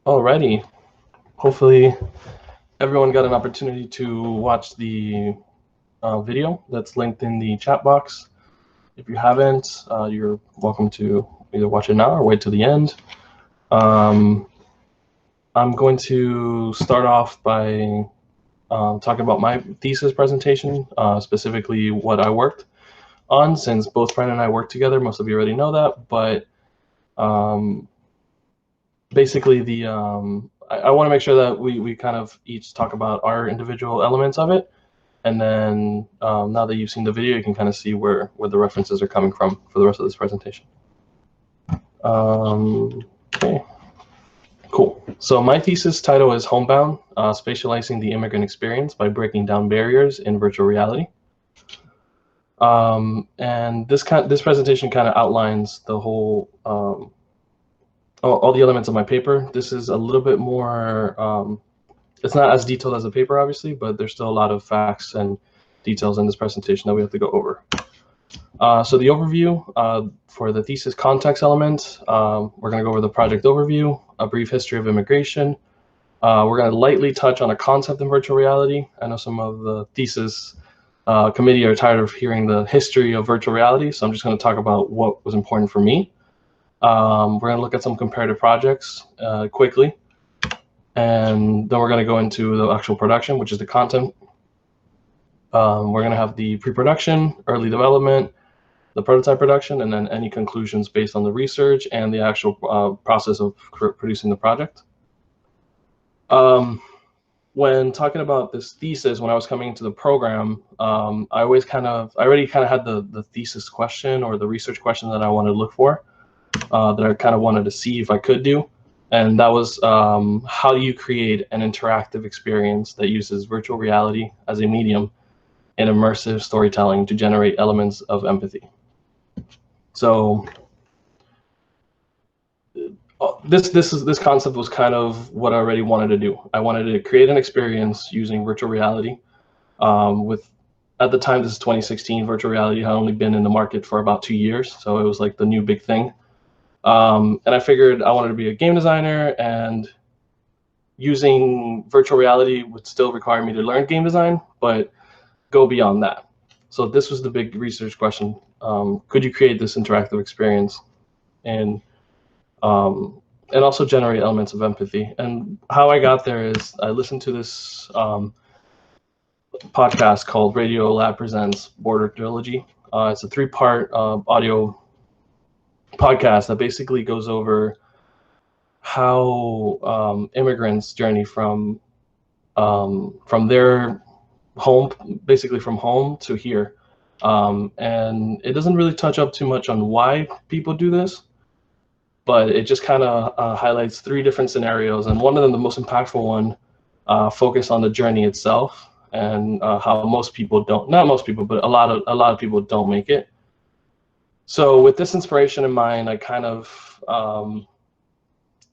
Alrighty. Hopefully everyone got an opportunity to watch the video that's linked in the chat box. If you haven't, you're welcome to either watch it now or wait till the end. I'm going to start off by talking about my thesis presentation, specifically what I worked on, since both Fred and I worked together. Most of you already know that, but basically I want to make sure that we kind of each talk about our individual elements of it, and then now that you've seen the video, you can kind of see where the references are coming from for the rest of this presentation. Okay, cool. So my thesis title is Homebound, Spatializing the Immigrant Experience by Breaking Down Barriers in Virtual Reality. And this presentation kind of outlines the whole all the elements of my paper. This is a little bit more, it's not as detailed as the paper, obviously, but there's still a lot of facts and details in this presentation that we have to go over. So the overview for the thesis context element, we're going to go over the project overview, a brief history of immigration. We're going to lightly touch on a concept in virtual reality. I know some of the thesis committee are tired of hearing the history of virtual reality, so I'm just going to talk about what was important for me. We're going to look at some comparative projects quickly, and then we're going to go into the actual production, which is the content. We're going to have the pre-production, early development, the prototype production, and then any conclusions based on the research and the actual process of producing the project. When talking about this thesis, when I was coming into the program, I already kind of had the thesis question or the research question that I wanted to look for, that I kind of wanted to see if I could do. And that was how do you create an interactive experience that uses virtual reality as a medium in immersive storytelling to generate elements of empathy. So this concept was kind of what I already wanted to do. I wanted to create an experience using virtual reality. At the time, this is 2016, virtual reality had only been in the market for about 2 years, so it was like the new big thing. And I figured I wanted to be a game designer, and using virtual reality would still require me to learn game design, but go beyond that. So this was the big research question. Could you create this interactive experience and also generate elements of empathy? And how I got there is I listened to this podcast called Radio Lab Presents Border Trilogy. It's a 3-part audio podcast that basically goes over how immigrants journey from their home, basically from home to here. And it doesn't really touch up too much on why people do this, but it just kind of highlights 3 different scenarios. And one of them, the most impactful one, focused on the journey itself and how most people don't, not most people, but a lot of people don't make it. So with this inspiration in mind, I kind of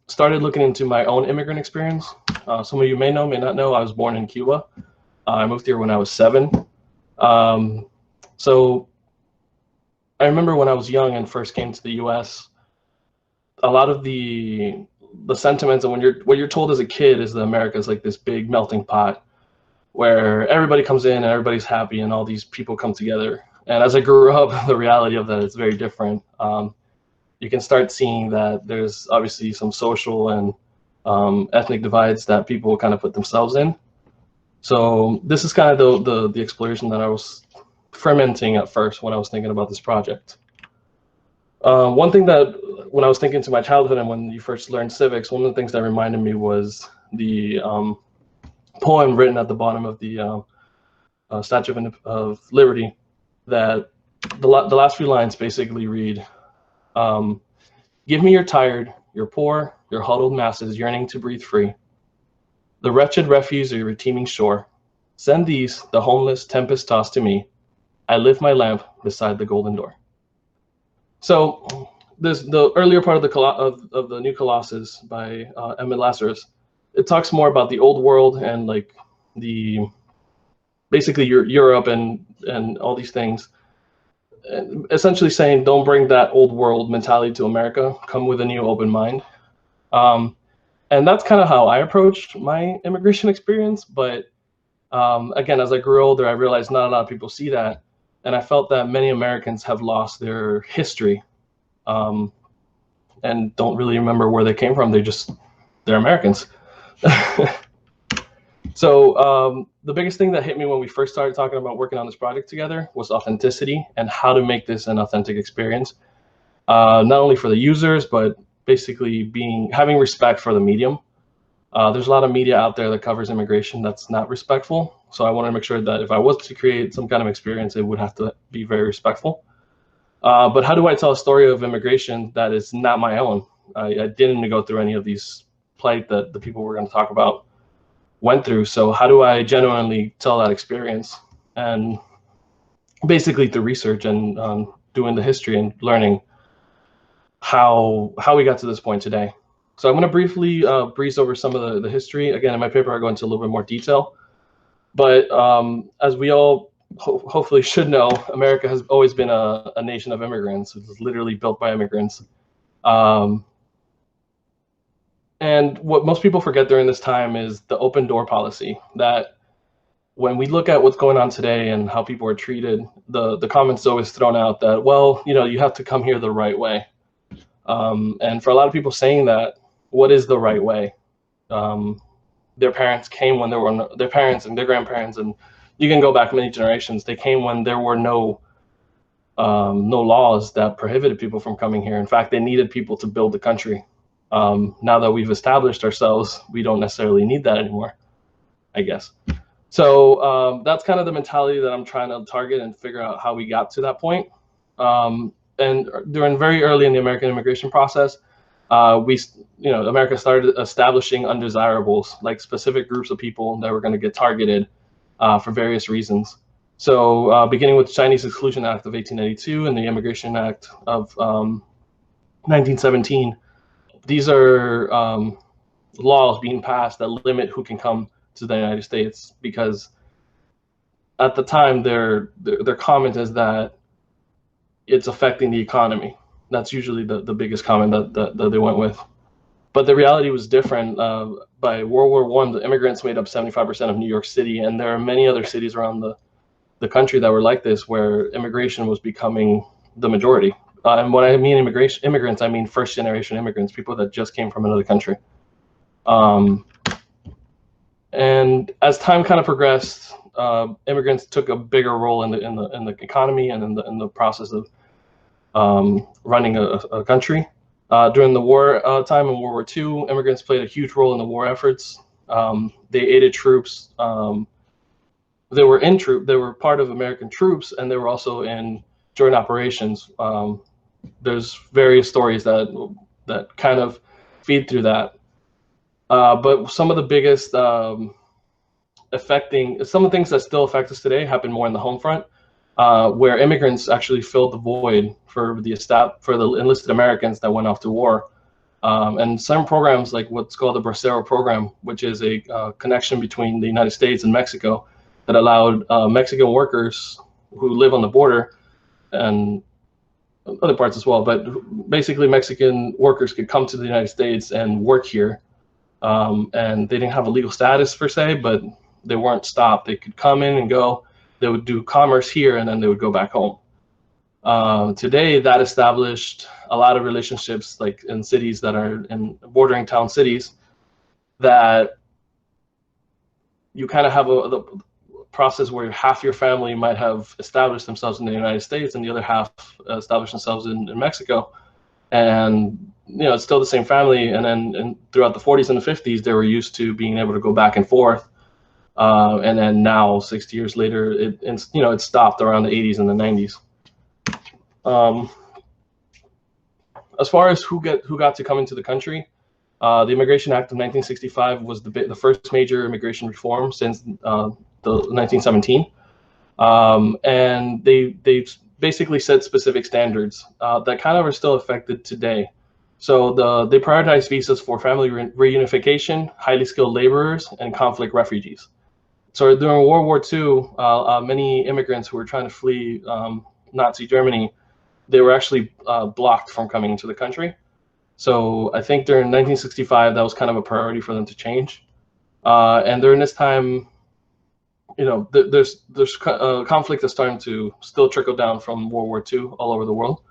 started looking into my own immigrant experience. Some of you may know, may not know, I was born in Cuba. I moved here when I was 7. So I remember when I was young and first came to the US, a lot of the sentiments and what you're told as a kid is that America is like this big melting pot where everybody comes in and everybody's happy and all these people come together. And as I grew up, the reality of that is very different. You can start seeing that there's obviously some social and ethnic divides that people kind of put themselves in. So this is kind of the exploration that I was fermenting at first when I was thinking about this project. One thing that when I was thinking to my childhood and when you first learned civics, one of the things that reminded me was the poem written at the bottom of the Statue of Liberty, that the last few lines basically read, give me your tired, your poor, your huddled masses yearning to breathe free, the wretched refuse of your teeming shore. Send these, the homeless, tempest-tossed to me. I lift my lamp beside the golden door. So this, the earlier part of the New Colossus by Emmett Lazarus, it talks more about the old world and like basically Europe and all these things. Essentially saying, don't bring that old world mentality to America. Come with a new open mind. And that's kind of how I approached my immigration experience. But again, as I grew older, I realized not a lot of people see that. And I felt that many Americans have lost their history, um, and don't really remember where they came from. They're Americans. So the biggest thing that hit me when we first started talking about working on this project together was authenticity and how to make this an authentic experience, not only for the users, but basically having respect for the medium. There's a lot of media out there that covers immigration that's not respectful. So I wanted to make sure that if I was to create some kind of experience, it would have to be very respectful. But how do I tell a story of immigration that is not my own? I didn't go through any of these plight that the people we're going to talk about went through. So how do I genuinely tell that experience? And basically through research and doing the history and learning how we got to this point today. So I'm going to briefly breeze over some of the history. Again, in my paper, I go into a little bit more detail. But as we all hopefully should know, America has always been a nation of immigrants. It was literally built by immigrants. And what most people forget during this time is the open door policy, that when we look at what's going on today and how people are treated, the comments always thrown out that, well, you have to come here the right way. And for a lot of people saying that, what is the right way? Their parents came when there were no, their parents and their grandparents, and you can go back many generations. They came when there were no laws that prohibited people from coming here. In fact, they needed people to build the country. Now that we've established ourselves, we don't necessarily need that anymore, I guess. So that's kind of the mentality that I'm trying to target and figure out how we got to that point. And during very early in the American immigration process, America started establishing undesirables, like specific groups of people that were going to get targeted for various reasons. So beginning with the Chinese Exclusion Act of 1892 and the Immigration Act of 1917, these are laws being passed that limit who can come to the United States, because at the time their comment is that it's affecting the economy. That's usually the biggest comment that they went with. But the reality was different. By World War I, the immigrants made up 75% of New York City, and there are many other cities around the country that were like this, where immigration was becoming the majority. And when I mean immigrants, I mean first-generation immigrants, people that just came from another country. And as time kind of progressed, immigrants took a bigger role in the economy and in the process of running a country. During the war time in World War II, immigrants played a huge role in the war efforts. They aided troops. They were part of American troops, and they were also in joint operations. There's various stories that kind of feed through that. But some of the biggest some of the things that still affect us today happen more in the home front, where immigrants actually filled the void for the enlisted Americans that went off to war. And some programs like what's called the Bracero program, which is a connection between the United States and Mexico, that allowed Mexican workers who live on the border and other parts as well, but basically Mexican workers could come to the United States and work here. And they didn't have a legal status per se, but they weren't stopped. They could come in and go. They would do commerce here, and then they would go back home. Today, that established a lot of relationships, like in cities that are in bordering town cities, that you kind of have the process where half your family might have established themselves in the United States and the other half established themselves in Mexico. And it's still the same family. And then throughout the 40s and the 50s, they were used to being able to go back and forth. And then now, 60 years later, it stopped around the 80s and the 90s. As far as who got to come into the country, the Immigration Act of 1965 was the first major immigration reform since the 1917. And they basically set specific standards that kind of are still affected today. So they prioritize visas for family reunification, highly skilled laborers, and conflict refugees. So during World War II, many immigrants who were trying to flee Nazi Germany, they were actually blocked from coming into the country. So I think during 1965, that was kind of a priority for them to change. And during this time, there's conflict that's starting to still trickle down from World War II all over the world.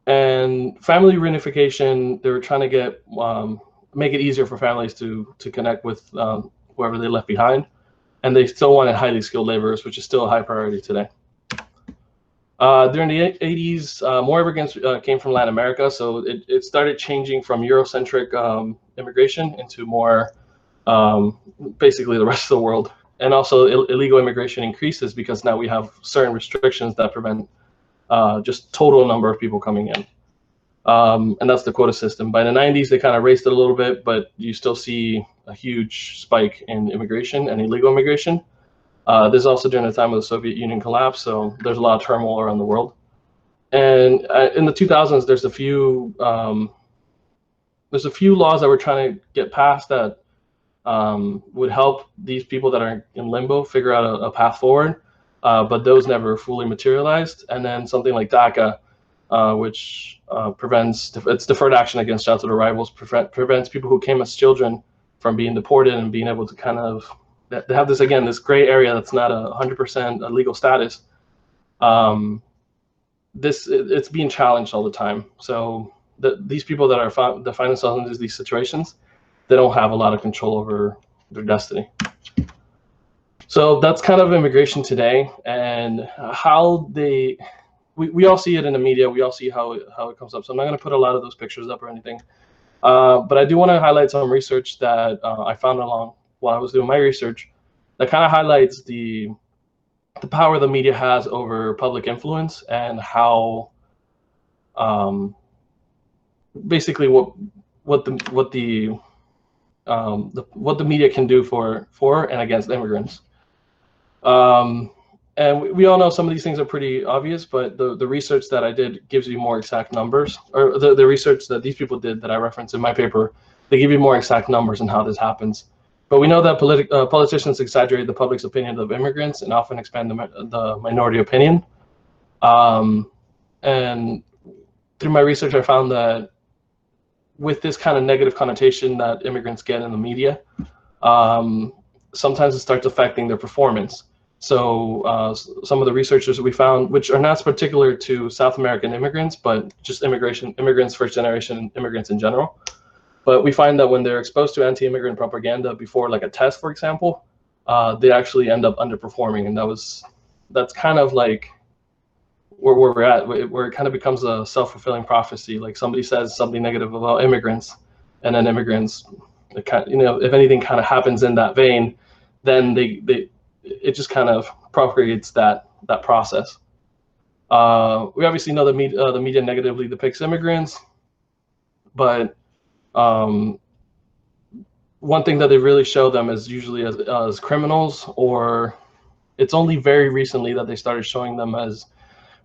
And family reunification, they were trying to get make it easier for families to connect with whoever they left behind, and they still wanted highly skilled laborers, which is still a high priority today. During the 80s, more immigrants came from Latin America, so it started changing from Eurocentric immigration into more basically the rest of the world. And also illegal immigration increases because now we have certain restrictions that prevent just total number of people coming in. And that's the quota system. By the 90s, they kind of raised it a little bit, but you still see a huge spike in immigration and illegal immigration. This is also during the time of the Soviet Union collapse, so there's a lot of turmoil around the world. And in the 2000s, there's a few laws that we're trying to get passed that would help these people that are in limbo figure out a path forward, but those never fully materialized. And then something like DACA, which it's deferred action against childhood arrivals, prevents people who came as children from being deported and being able to kind of, they have this, again, this gray area that's not 100% legal status. It's being challenged all the time. So these people that find themselves in these situations, they don't have a lot of control over their destiny. So that's kind of immigration today, and how we all see it in the media. We all see how it comes up. So I'm not going to put a lot of those pictures up or anything. But I do want to highlight some research that I found along while I was doing my research that kind of highlights the power the media has over public influence, and how basically what the media can do for and against immigrants. And we all know some of these things are pretty obvious, but the research that I did gives you more exact numbers, or the research that these people did that I referenced in my paper, they give you more exact numbers on how this happens. But we know that politicians exaggerate the public's opinion of immigrants and often expand the minority opinion. And through my research, I found that with this kind of negative connotation that immigrants get in the media, sometimes it starts affecting their performance. So some of the researchers that we found, which are not particular to South American immigrants, but just immigrants, first generation immigrants in general. But we find that when they're exposed to anti-immigrant propaganda before, like a test, for example, they actually end up underperforming. And that's kind of like where we're at, where it kind of becomes a self-fulfilling prophecy. Like somebody says something negative about immigrants, and then immigrants, if anything kind of happens in that vein, then it just kind of propagates that process. We obviously know the media negatively depicts immigrants, but one thing that they really show them is usually as criminals, or it's only very recently that they started showing them as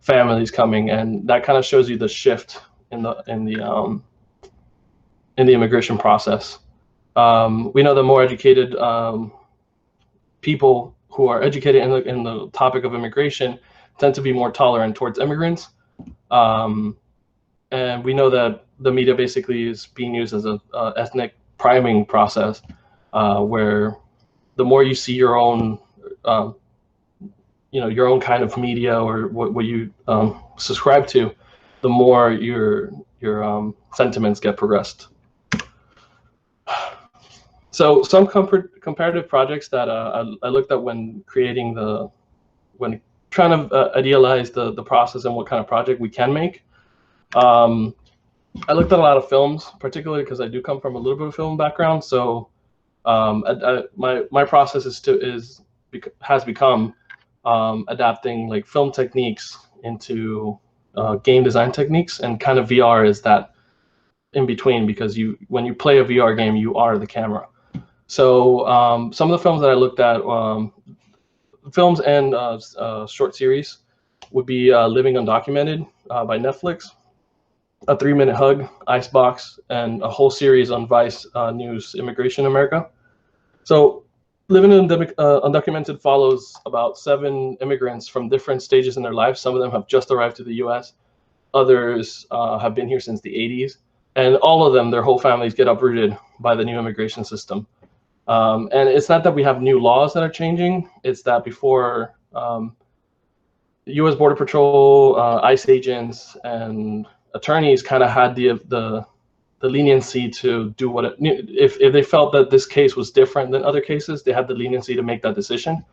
families coming, and that kind of shows you the shift in the immigration process. We know that more educated people who are educated in the topic of immigration tend to be more tolerant towards immigrants. And we know that the media basically is being used as a ethnic priming process, where the more you see your own, your own kind of media, or what you subscribe to, the more your sentiments get progressed. So some comparative projects that I looked at when trying to idealize the process and what kind of project we can make. I looked at a lot of films, particularly because I do come from a little bit of film background. So my process has become adapting like film techniques into game design techniques, and kind of VR is that in between, because when you play a VR game, you are the camera. So some of the films that I looked at, films and short series, would be Living Undocumented by Netflix, A 3-Minute Hug, Icebox, and a whole series on Vice News Immigration America. So Living Undocumented follows about 7 immigrants from different stages in their lives. Some of them have just arrived to the US. Others have been here since the 80s. And all of them, their whole families get uprooted by the new immigration system. And it's not that we have new laws that are changing. It's that before U.S. Border Patrol, ICE agents, and attorneys kind of had the leniency to do what it, if they felt that this case was different than other cases, they had the leniency to make that decision.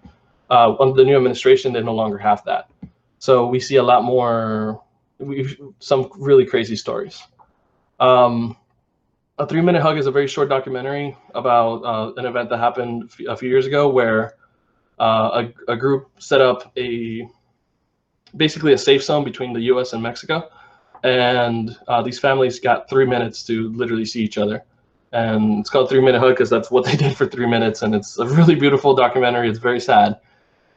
Under the new administration, they no longer have that. So we see a lot more, some really crazy stories. A 3-Minute Hug is a very short documentary about an event that happened a few years ago where a group set up basically a safe zone between the US and Mexico. And these families got 3 minutes to literally see each other. And it's called 3-Minute Hug because that's what they did for 3 minutes. And it's a really beautiful documentary. It's very sad,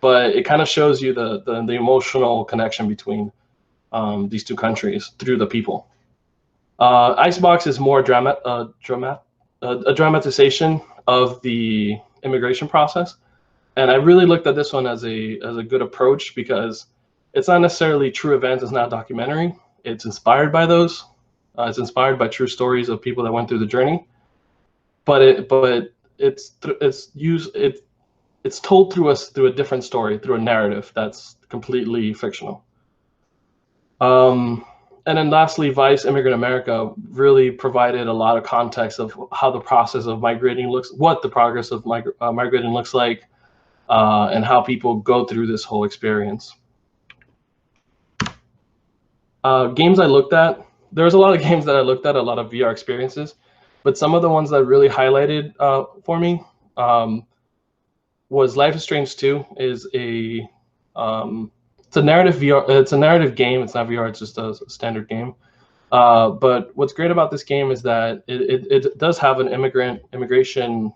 but it kind of shows you the emotional connection between these two countries through the people. Icebox is more a dramatization of the immigration process. And I really looked at this one as a good approach because it's not necessarily true events. It's not a documentary. It's inspired by those. It's inspired by true stories of people that went through the journey. But it's told through a different story, through a narrative that's completely fictional. And then lastly, Vice Immigrant America really provided a lot of context of how the process of migrating looks, what the progress of migrating looks like, and how people go through this whole experience. Games I looked at, there was a lot of games that I looked at, a lot of VR experiences, but some of the ones that really highlighted for me was Life is Strange 2 is it's a narrative VR. It's a narrative game. It's not VR. It's just a standard game. But what's great about this game is that it does have an immigration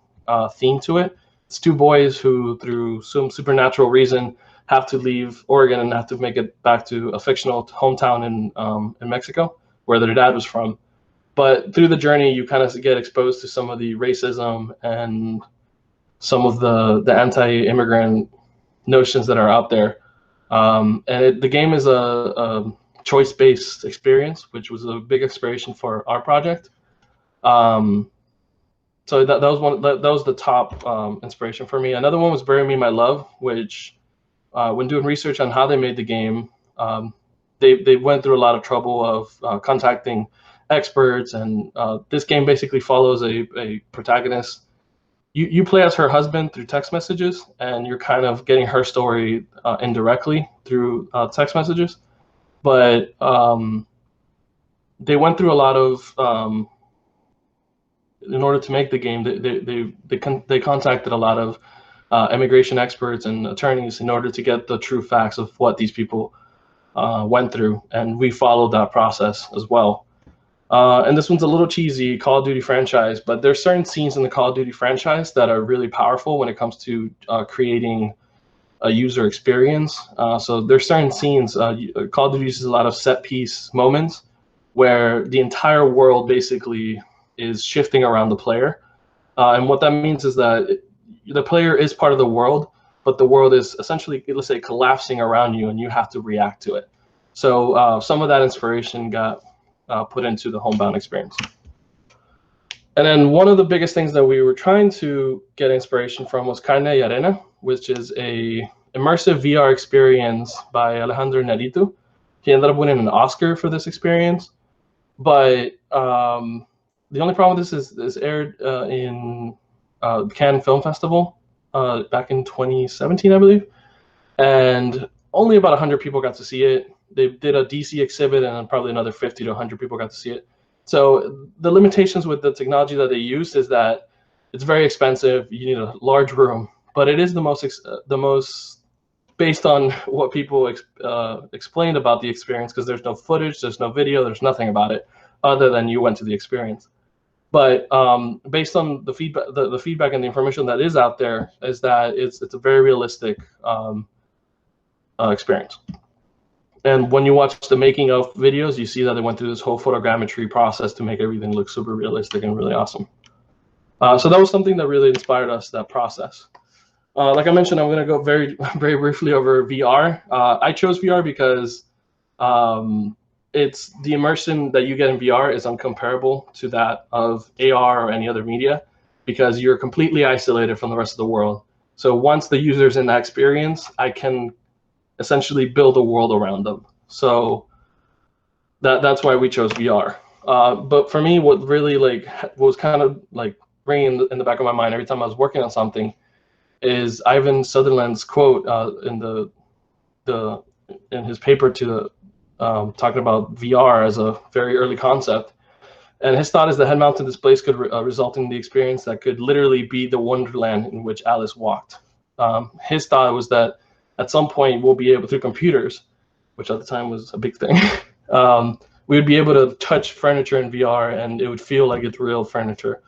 theme to it. It's two boys who, through some supernatural reason, have to leave Oregon and have to make it back to a fictional hometown in Mexico, where their dad was from. But through the journey, you kind of get exposed to some of the racism and some of the anti-immigrant notions that are out there. And the game is a choice-based experience, which was a big inspiration for our project. So that was the top inspiration for me. Another one was Bury Me My Love, which when doing research on how they made the game, they went through a lot of trouble of contacting experts, and this game basically follows a protagonist. You play as her husband through text messages, and you're kind of getting her story indirectly through text messages. But they went through a lot of, in order to make the game, they contacted a lot of immigration experts and attorneys in order to get the true facts of what these people went through, and we followed that process as well. And this one's a little cheesy, Call of Duty franchise, but there's certain scenes in the Call of Duty franchise that are really powerful when it comes to creating a user experience. So there's certain scenes, Call of Duty uses a lot of set piece moments where the entire world basically is shifting around the player. And what that means is that the player is part of the world, but the world is essentially, let's say, collapsing around you, and you have to react to it. So some of that inspiration got put into the Homebound experience. And then one of the biggest things that we were trying to get inspiration from was Carne y Arena, which is a immersive VR experience by Alejandro Inarritu. He ended up winning an Oscar for this experience. But the only problem with this is aired in Cannes Film Festival back in 2017, I believe. And only about 100 people got to see it. They did a DC exhibit, and probably another 50 to 100 people got to see it. So the limitations with the technology that they used is that it's very expensive. You need a large room, but it is the most based on what people explained about the experience, because there's no footage, there's no video, there's nothing about it other than you went to the experience. But based on the feedback, the feedback and the information that is out there is that it's a very realistic experience. And when you watch the making of videos, you see that they went through this whole photogrammetry process to make everything look super realistic and really awesome. So that was something that really inspired us, that process. Like I mentioned, I'm going to go very briefly over VR. I chose VR because it's the immersion that you get in VR is uncomparable to that of AR or any other media, because you're completely isolated from the rest of the world. So once the user's in that experience, I can essentially build a world around them. So that's why we chose VR. But for me, what really was kind of like ringing in the back of my mind every time I was working on something is Ivan Sutherland's quote in his paper to talking about VR as a very early concept. And his thought is that head-mounted displays could result in the experience that could literally be the wonderland in which Alice walked. His thought was that at some point we'll be able, through computers, which at the time was a big thing, we would be able to touch furniture in VR and it would feel like it's real furniture.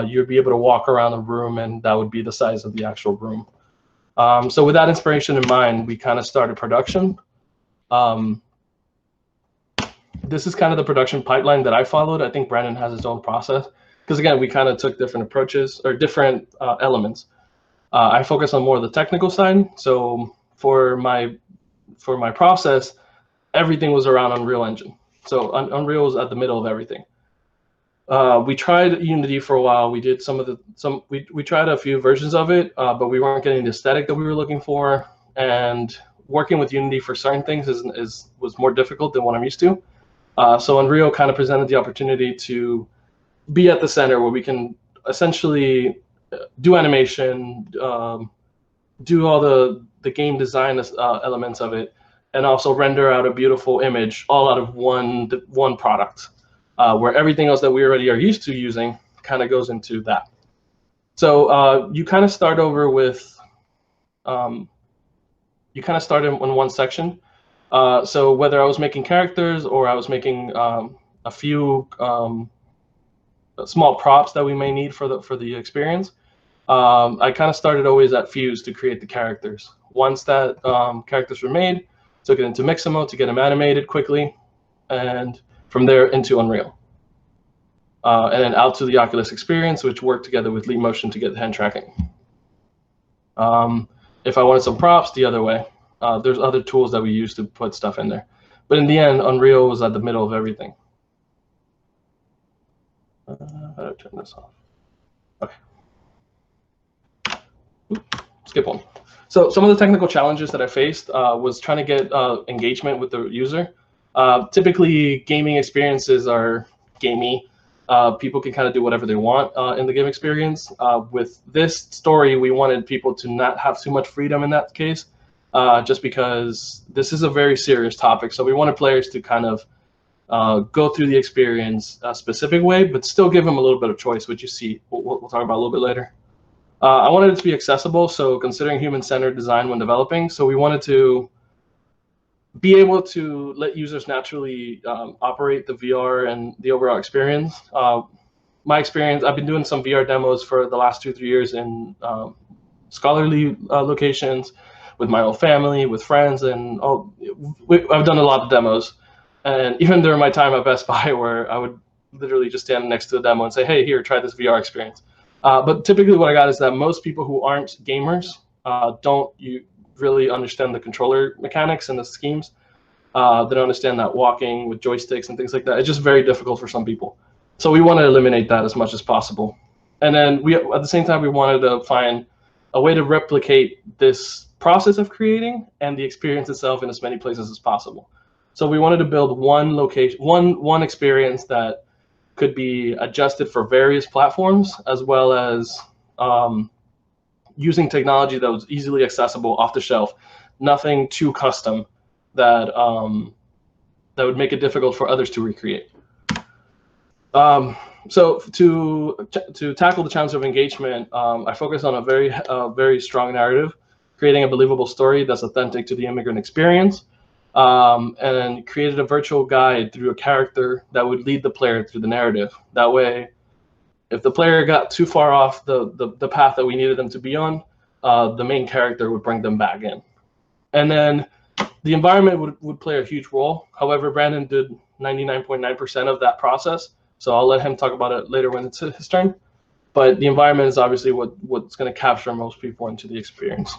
You'd be able to walk around the room and that would be the size of the actual room. So with that inspiration in mind, we kind of started production. This is kind of the production pipeline that I followed. I think Brandon has his own process because, again, we kind of took different approaches or different elements. I focus on more of the technical side. So for my process, everything was around Unreal Engine. So Unreal was at the middle of everything. We tried Unity for a while. We did we tried a few versions of it, but we weren't getting the aesthetic that we were looking for. And working with Unity for certain things was more difficult than what I'm used to. So Unreal kind of presented the opportunity to be at the center where we can essentially do animation, do all the game design elements of it, and also render out a beautiful image all out of one product, where everything else that we already are used to using kind of goes into that. So you kind of start over with, you kind of start in one section. So whether I was making characters or I was making a few small props that we may need for the experience, I kind of started always at Fuse to create the characters. Once that characters were made, took it into Mixamo to get them animated quickly, and from there into Unreal. And then out to the Oculus experience, which worked together with Leap Motion to get the hand tracking. If I wanted some props, the other way. There's other tools that we use to put stuff in there. But in the end, Unreal was at the middle of everything. How do I turn this off? Okay. Skip one. So some of the technical challenges that I faced was trying to get engagement with the user. Typically, gaming experiences are gamey. People can kind of do whatever they want in the game experience. With this story, we wanted people to not have too much freedom in that case, just because this is a very serious topic. So we wanted players to kind of go through the experience a specific way, but still give them a little bit of choice, which you see, we'll talk about a little bit later. I wanted it to be accessible, so considering human-centered design when developing. So we wanted to be able to let users naturally operate the VR and the overall experience. My experience, I've been doing some VR demos for the last 2-3 years in scholarly locations, with my own family, with friends, and I've done a lot of demos. And even during my time at Best Buy, where I would literally just stand next to the demo and say, hey, here, try this VR experience. But typically what I got is that most people who aren't gamers don't really understand the controller mechanics and the schemes. They don't understand that walking with joysticks and things like that. It's just very difficult for some people. So we want to eliminate that as much as possible. And then at the same time, we wanted to find a way to replicate this process of creating and the experience itself in as many places as possible. So we wanted to build one location, one experience that could be adjusted for various platforms, as well as using technology that was easily accessible off the shelf, nothing too custom that that would make it difficult for others to recreate. So to tackle the challenge of engagement, I focus on a very strong narrative, creating a believable story that's authentic to the immigrant experience, and created a virtual guide through a character that would lead the player through the narrative. That way, if the player got too far off the path that we needed them to be on, the main character would bring them back in. And then the environment would play a huge role. However, Brandon did 99.9% of that process, so I'll let him talk about it later when it's his turn. But the environment is obviously what's going to capture most people into the experience.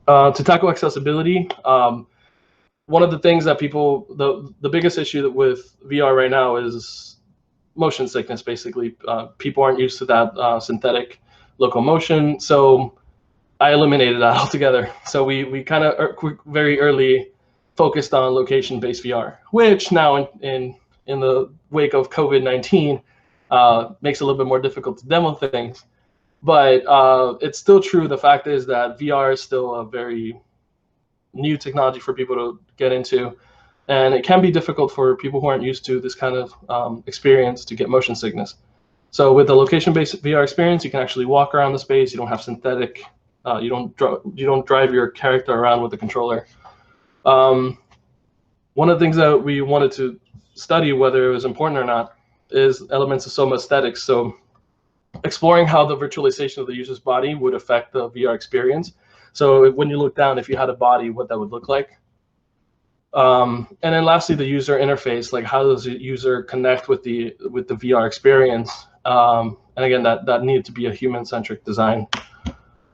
To tackle accessibility, one of the things that people, the biggest issue with VR right now is motion sickness. Basically, people aren't used to that synthetic locomotion. So I eliminated that altogether. So we kind of very early focused on location-based VR, which now in the wake of COVID-19 makes it a little bit more difficult to demo things. But it's still true. The fact is that VR is still a very new technology for people to get into, and it can be difficult for people who aren't used to this kind of experience to get motion sickness. So with the location-based VR experience, you can actually walk around the space. You don't have synthetic. You don't drive your character around with the controller. One of the things that we wanted to study, whether it was important or not, is elements of soma aesthetics. So exploring how the virtualization of the user's body would affect the VR experience. So when you look down, if you had a body, what that would look like. And then lastly, the user interface, like how does the user connect with the VR experience? And again, that needed to be a human-centric design.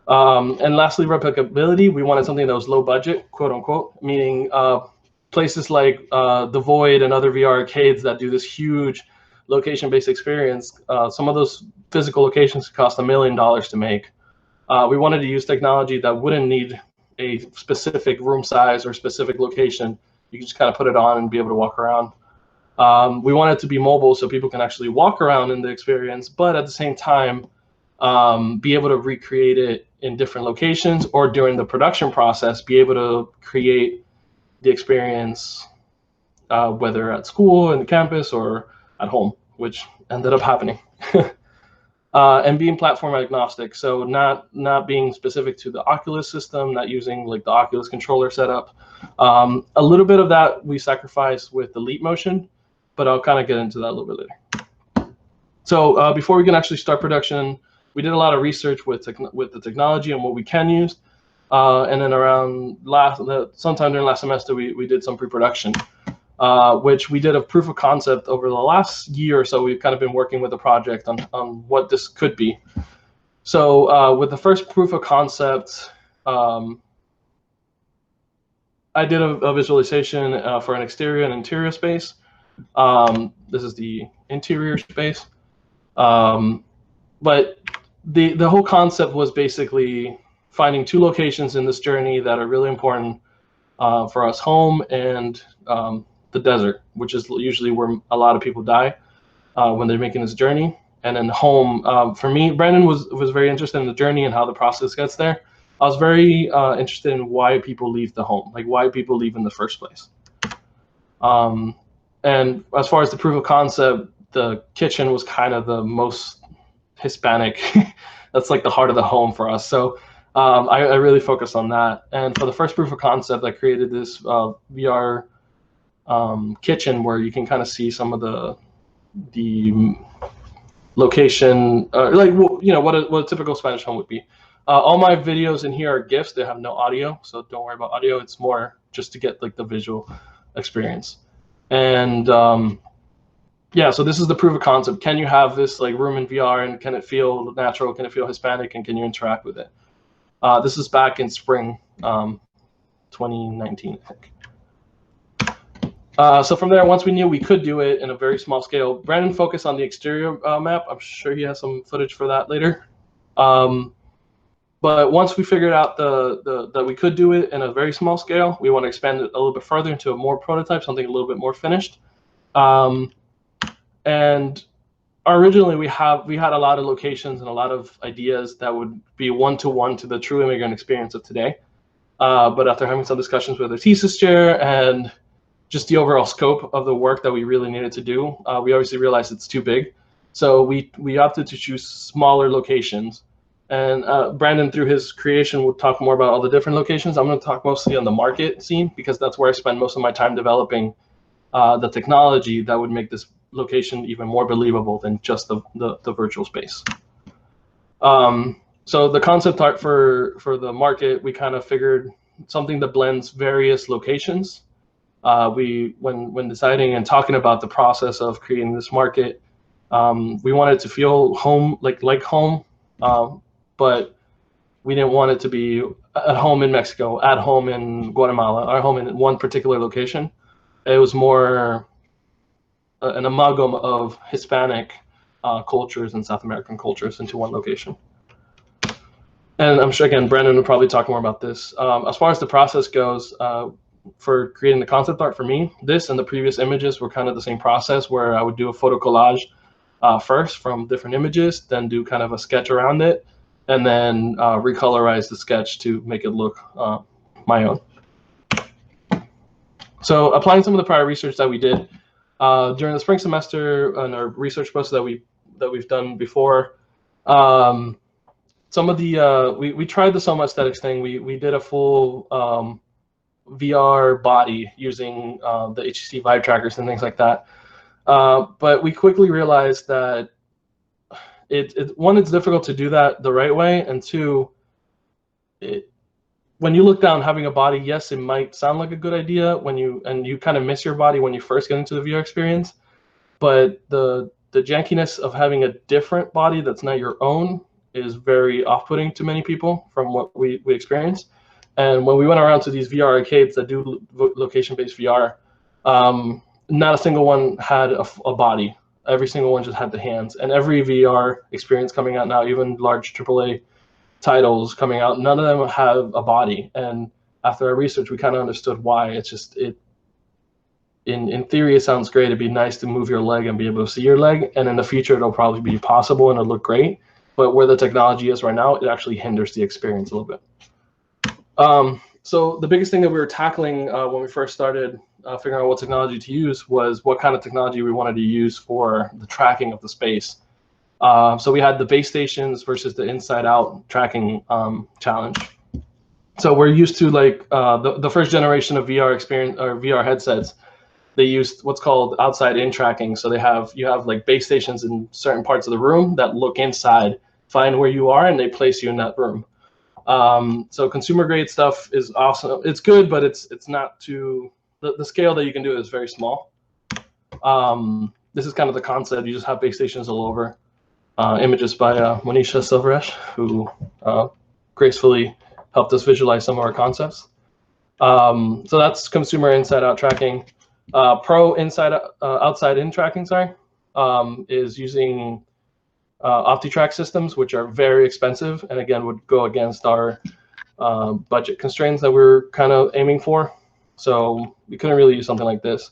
And lastly, replicability. We wanted something that was low budget, quote unquote, meaning places like the Void and other VR arcades that do this huge location-based experience. Some of those physical locations cost $1 million to make. We wanted to use technology that wouldn't need a specific room size or specific location. You can just kind of put it on and be able to walk around. We want it to be mobile so people can actually walk around in the experience, but at the same time, be able to recreate it in different locations, or during the production process, be able to create the experience, whether at school, in the campus, or at home, which ended up happening. And being platform agnostic, so not being specific to the Oculus system, not using like the Oculus controller setup. A little bit of that we sacrificed with the Leap Motion, but I'll kind of get into that a little bit later. So before we can actually start production, we did a lot of research with the technology and what we can use. And then around sometime during last semester, we did some pre-production. Which we did a proof of concept over the last year or so. We've kind of been working with the project on what this could be. So with the first proof of concept, I did a visualization for an exterior and interior space. This is the interior space. But the whole concept was basically finding two locations in this journey that are really important for us: home and the desert, which is usually where a lot of people die when they're making this journey. And then home, for me, Brandon was very interested in the journey and how the process gets there. I was very interested in why people leave the home, like why people leave in the first place. And as far as the proof of concept, the kitchen was kind of the most Hispanic. That's like the heart of the home for us. So I really focused on that. And for the first proof of concept, I created this VR kitchen where you can kind of see some of the location, like what a typical Spanish home would be. All my videos in here are GIFs. They have no audio, so don't worry about audio. It's more just to get like the visual experience. And yeah, so this is the proof of concept. Can you have this like room in VR, and can it feel natural? Can it feel Hispanic? And can you interact with it? This is back in spring 2019, I think. So from there, once we knew we could do it in a very small scale, Brandon focused on the exterior map. I'm sure he has some footage for that later. But once we figured out that we could do it in a very small scale, we want to expand it a little bit further into a more prototype, something a little bit more finished. And originally we had a lot of locations and a lot of ideas that would be one-to-one to the true immigrant experience of today. But after having some discussions with the thesis chair and just the overall scope of the work that we really needed to do, we obviously realized it's too big. So we opted to choose smaller locations. And Brandon, through his creation, will talk more about all the different locations. I'm going to talk mostly on the market scene, because that's where I spend most of my time developing the technology that would make this location even more believable than just the virtual space. So the concept art for the market, we kind of figured something that blends various locations. When deciding and talking about the process of creating this market, we wanted to feel home, like home, but we didn't want it to be at home in Mexico, at home in Guatemala, or home in one particular location. It was more an amalgam of Hispanic cultures and South American cultures into one location. And I'm sure, again, Brandon will probably talk more about this. As far as the process goes, for creating the concept art for me, this and the previous images were kind of the same process, where I would do a photo collage first from different images, then do kind of a sketch around it, and then recolorize the sketch to make it look my own. So applying some of the prior research that we did during the spring semester and our research posts that we've done before, some of the we tried the Soma Aesthetics thing. We did a full VR body using the HTC Vive trackers and things like that. But we quickly realized that one, it's difficult to do that the right way, and two, when you look down, having a body, yes, it might sound like a good idea when you kind of miss your body when you first get into the VR experience, but the jankiness of having a different body that's not your own is very off-putting to many people from what we experienced. And when we went around to these VR arcades that do location-based VR, not a single one had a body. Every single one just had the hands. And every VR experience coming out now, even large AAA titles coming out, none of them have a body. And after our research, we kind of understood why. It's just, in theory, it sounds great. It'd be nice to move your leg and be able to see your leg. And in the future, it'll probably be possible and it'll look great. But where the technology is right now, it actually hinders the experience a little bit. So the biggest thing that we were tackling when we first started figuring out what technology to use was what kind of technology we wanted to use for the tracking of the space. So we had the base stations versus the inside-out tracking challenge. So we're used to, like, the first generation of VR experience or VR headsets. They used what's called outside-in tracking. So you have like base stations in certain parts of the room that look inside, find where you are, and they place you in that room. So consumer grade stuff is awesome. It's good, but it's not too, the scale that you can do is very small. This is kind of the concept. You just have base stations all over. Images by Monisha Silveresh, who gracefully helped us visualize some of our concepts. So that's consumer inside-out tracking. Pro outside-in tracking, is using OptiTrack systems, which are very expensive, and again would go against our budget constraints that we're kind of aiming for. So we couldn't really use something like this.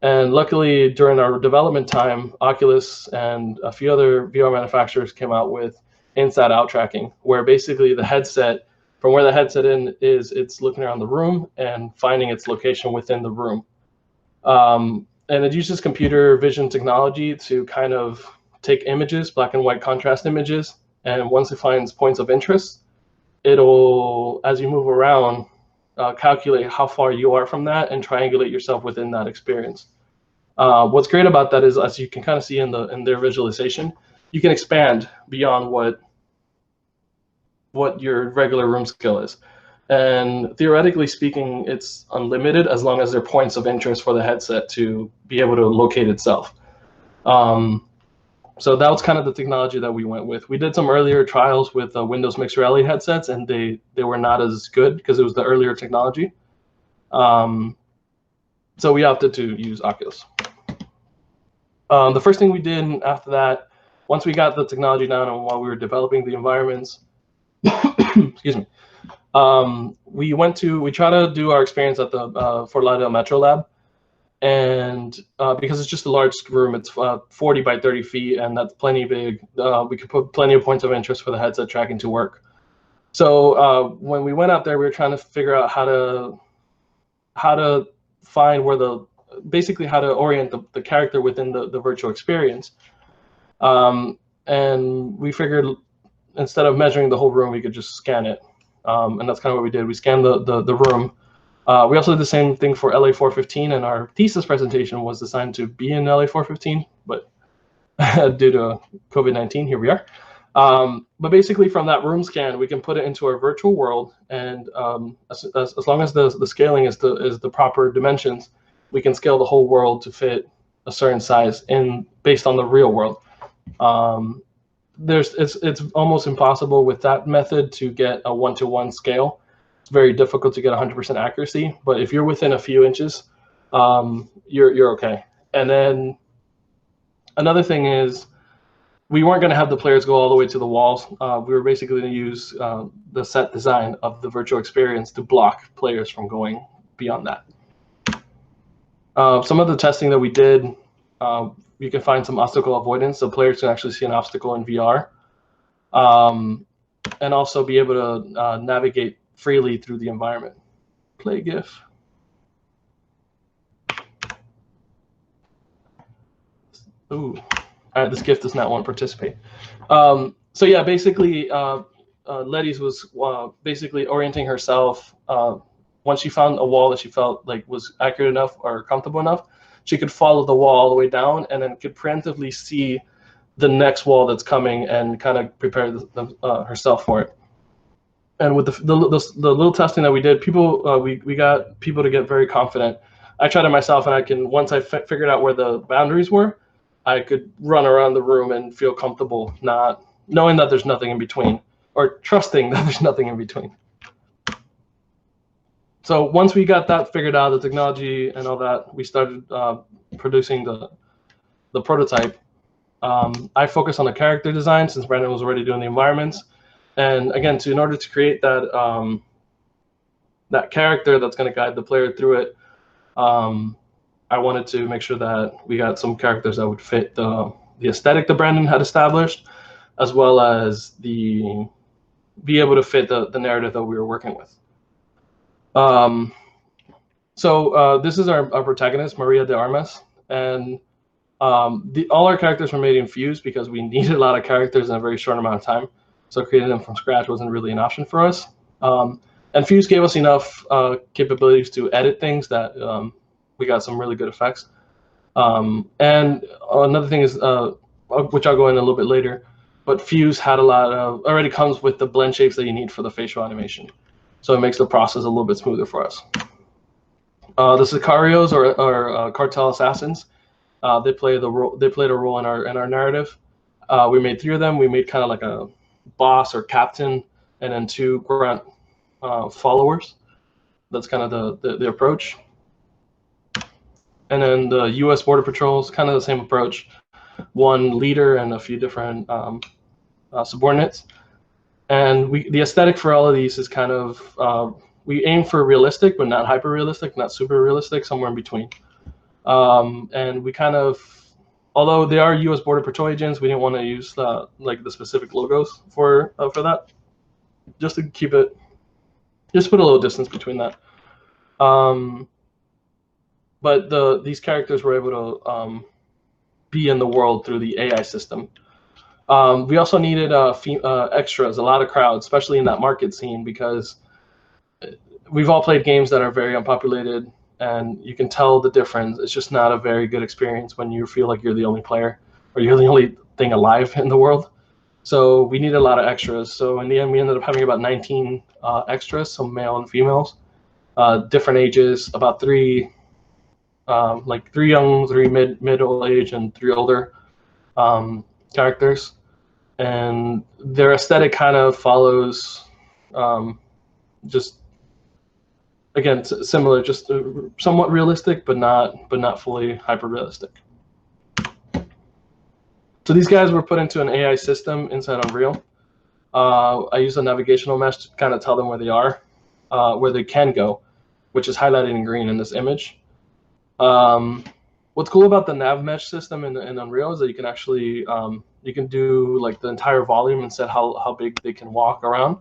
And luckily, during our development time, Oculus and a few other VR manufacturers came out with inside-out tracking, where basically the headset, from where the headset is, it's looking around the room and finding its location within the room. And it uses computer vision technology to kind of take images, black and white contrast images, and once it finds points of interest, it'll, as you move around, calculate how far you are from that and triangulate yourself within that experience. What's great about that is, as you can kind of see in their visualization, you can expand beyond what your regular room scale is. And theoretically speaking, it's unlimited as long as there are points of interest for the headset to be able to locate itself. So that was kind of the technology that we went with. We did some earlier trials with Windows Mixed Reality headsets, and they were not as good because it was the earlier technology. So we opted to use Oculus. The first thing we did after that, once we got the technology down and while we were developing the environments, excuse me, we try to do our experience at the Fort Lauderdale Metro Lab. And because it's just a large room, it's 40 by 30 feet, and that's plenty big. We could put plenty of points of interest for the headset tracking to work. So when we went out there, we were trying to figure out how to find where basically how to orient the character within the virtual experience. And we figured instead of measuring the whole room, we could just scan it. And that's kind of what we did. We scanned the room. We also did the same thing for LA 415, and our thesis presentation was designed to be in LA 415, but due to COVID-19, here we are. But basically, from that room scan, we can put it into our virtual world, and as long as the scaling is the proper dimensions, we can scale the whole world to fit a certain size based on the real world. It's almost impossible with that method to get a one-to-one scale. very difficult to get 100% accuracy, but if you're within a few inches, you're okay. And then another thing is, we weren't going to have the players go all the way to the walls. We were basically going to use the set design of the virtual experience to block players from going beyond that. Some of the testing that we did, you can find some obstacle avoidance, so players can actually see an obstacle in VR, and also be able to navigate freely through the environment. Play GIF. Ooh. All right, this GIF does not want to participate. So yeah, basically, Letty's was basically orienting herself. Once she found a wall that she felt like was accurate enough or comfortable enough, she could follow the wall all the way down, and then could preemptively see the next wall that's coming and kind of prepare herself for it. And with the little testing that we did, we got people to get very confident. I tried it myself, and I can, once I figured out where the boundaries were, I could run around the room and feel comfortable, not knowing that there's nothing in between, or trusting that there's nothing in between. So once we got that figured out, the technology and all that, we started producing the prototype. I focused on the character design since Brandon was already doing the environments. And again, in order to create that that character that's going to guide the player through it, I wanted to make sure that we got some characters that would fit the aesthetic that Brandon had established, as well as be able to fit the narrative that we were working with. So this is our protagonist, Maria de Armas, and all our characters were made in Fuse because we needed a lot of characters in a very short amount of time. So creating them from scratch wasn't really an option for us. And Fuse gave us enough capabilities to edit things that we got some really good effects. And another thing is, which I'll go in a little bit later, but Fuse had a lot of, already comes with the blend shapes that you need for the facial animation. So it makes the process a little bit smoother for us. The Sicarios or cartel assassins, they played a role in our narrative. We made 3 of them. We made kind of like a boss or captain, and then 2 grunt followers. That's kind of the approach. And then the U.S. Border Patrol is kind of the same approach. 1 leader and a few different subordinates. And the aesthetic for all of these is kind of, we aim for realistic, but not hyper realistic, not super realistic, somewhere in between. And we kind of, although they are U.S. Border Patrol agents, we didn't want to use the specific logos for that, just to keep it, just put a little distance between that. But these characters were able to be in the world through the AI system. We also needed extras, a lot of crowds, especially in that market scene, because we've all played games that are very unpopulated, and you can tell the difference. It's just not a very good experience when you feel like you're the only player or you're the only thing alive in the world. So we needed a lot of extras. So in the end, we ended up having about 19 extras, some male and females, different ages, about 3 young, 3 middle age, and 3 older characters. And their aesthetic kind of follows just, again, similar, just somewhat realistic, but not fully hyper realistic. So these guys were put into an AI system inside Unreal. I use a navigational mesh to kind of tell them where they are, where they can go, which is highlighted in green in this image. What's cool about the nav mesh system in Unreal is that you can actually you can do like the entire volume and set how big they can walk around,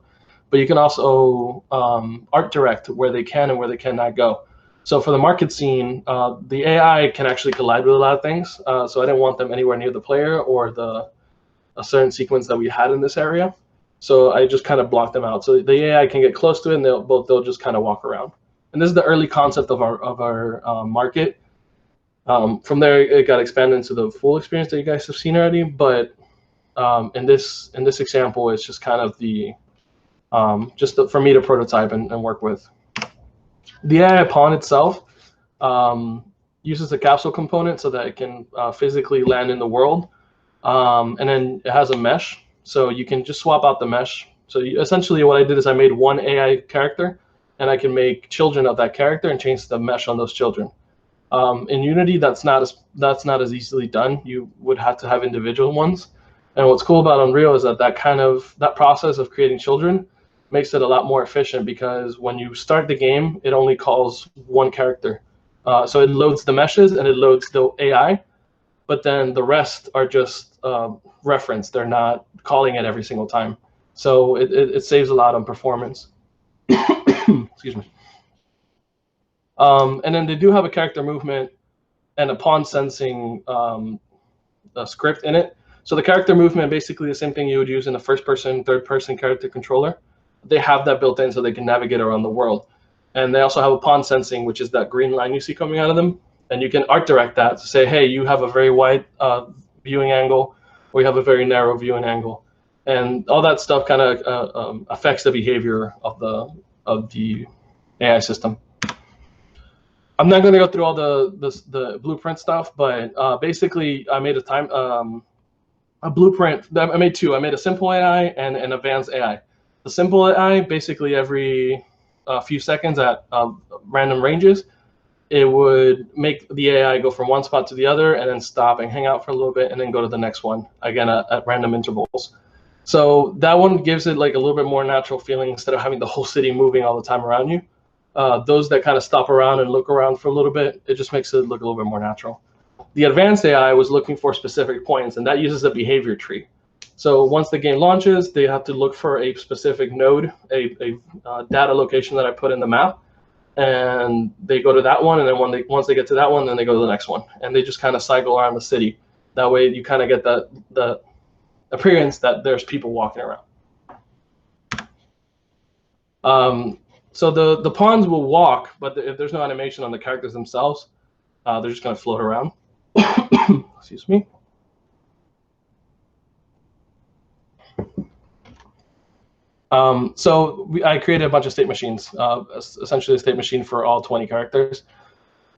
but you can also art direct where they can and where they cannot go. So for the market scene, the AI can actually collide with a lot of things. So I didn't want them anywhere near the player or a certain sequence that we had in this area. So I just kind of blocked them out. So the AI can get close to it, and they'll just kind of walk around. And this is the early concept of our market. From there, it got expanded into the full experience that you guys have seen already. But in this example, it's just kind of the for me to prototype and work with. The AI pawn itself uses a capsule component so that it can physically land in the world, and then it has a mesh, so you can just swap out the mesh. So essentially, what I did is I made 1 AI character and I can make children of that character and change the mesh on those children. In Unity, that's not as easily done. You would have to have individual ones. And what's cool about Unreal is that that process of creating children makes it a lot more efficient, because when you start the game, it only calls one character. So it loads the meshes and it loads the AI, but then the rest are just referenced. They're not calling it every single time. So it saves a lot on performance. Excuse me. And then they do have a character movement and a pawn sensing script in it. So the character movement, basically the same thing you would use in a first-person, third-person character controller. They have that built in so they can navigate around the world. And they also have a pawn sensing, which is that green line you see coming out of them. And you can art direct that to say, hey, you have a very wide viewing angle, or you have a very narrow viewing angle. And all that stuff kind of affects the behavior of the AI system. I'm not going to go through all the blueprint stuff, but basically I made a blueprint. I made two. I made a simple AI and an advanced AI. The simple AI, basically every few seconds at random ranges, it would make the AI go from one spot to the other and then stop and hang out for a little bit and then go to the next one, again at random intervals. So that one gives it like a little bit more natural feeling instead of having the whole city moving all the time around you. Those that kind of stop around and look around for a little bit, it just makes it look a little bit more natural. The advanced AI was looking for specific points, and that uses a behavior tree. So once the game launches, they have to look for a specific node, a data location that I put in the map, and they go to that one, and then once they get to that one, then they go to the next one, and they just kind of cycle around the city. That way you kind of get the appearance that there's people walking around. So the pawns will walk, but if there's no animation on the characters themselves, they're just going to float around. Excuse me. I created a bunch of state machines, essentially a state machine for all 20 characters,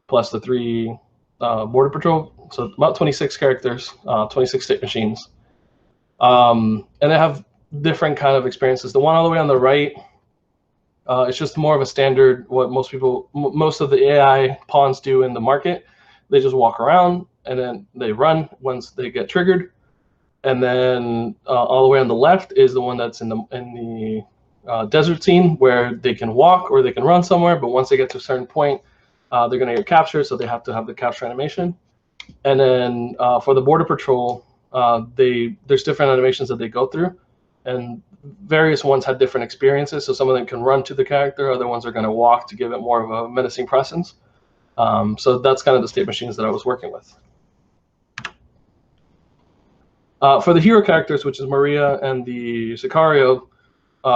plus the 3 border patrol. So about 26 characters, 26 state machines. And they have different kind of experiences. The one all the way on the right, it's just more of a standard, what most of the AI pawns do in the market. They just walk around and then they run once they get triggered. And then all the way on the left is the one that's in the desert scene, where they can walk or they can run somewhere, but once they get to a certain point, they're going to get captured, so they have to have the capture animation. And then for the border patrol, there's different animations that they go through, and various ones have different experiences. So some of them can run to the character, other ones are going to walk to give it more of a menacing presence. So that's kind of the state machines that I was working with. For the hero characters, which is Maria and the Sicario,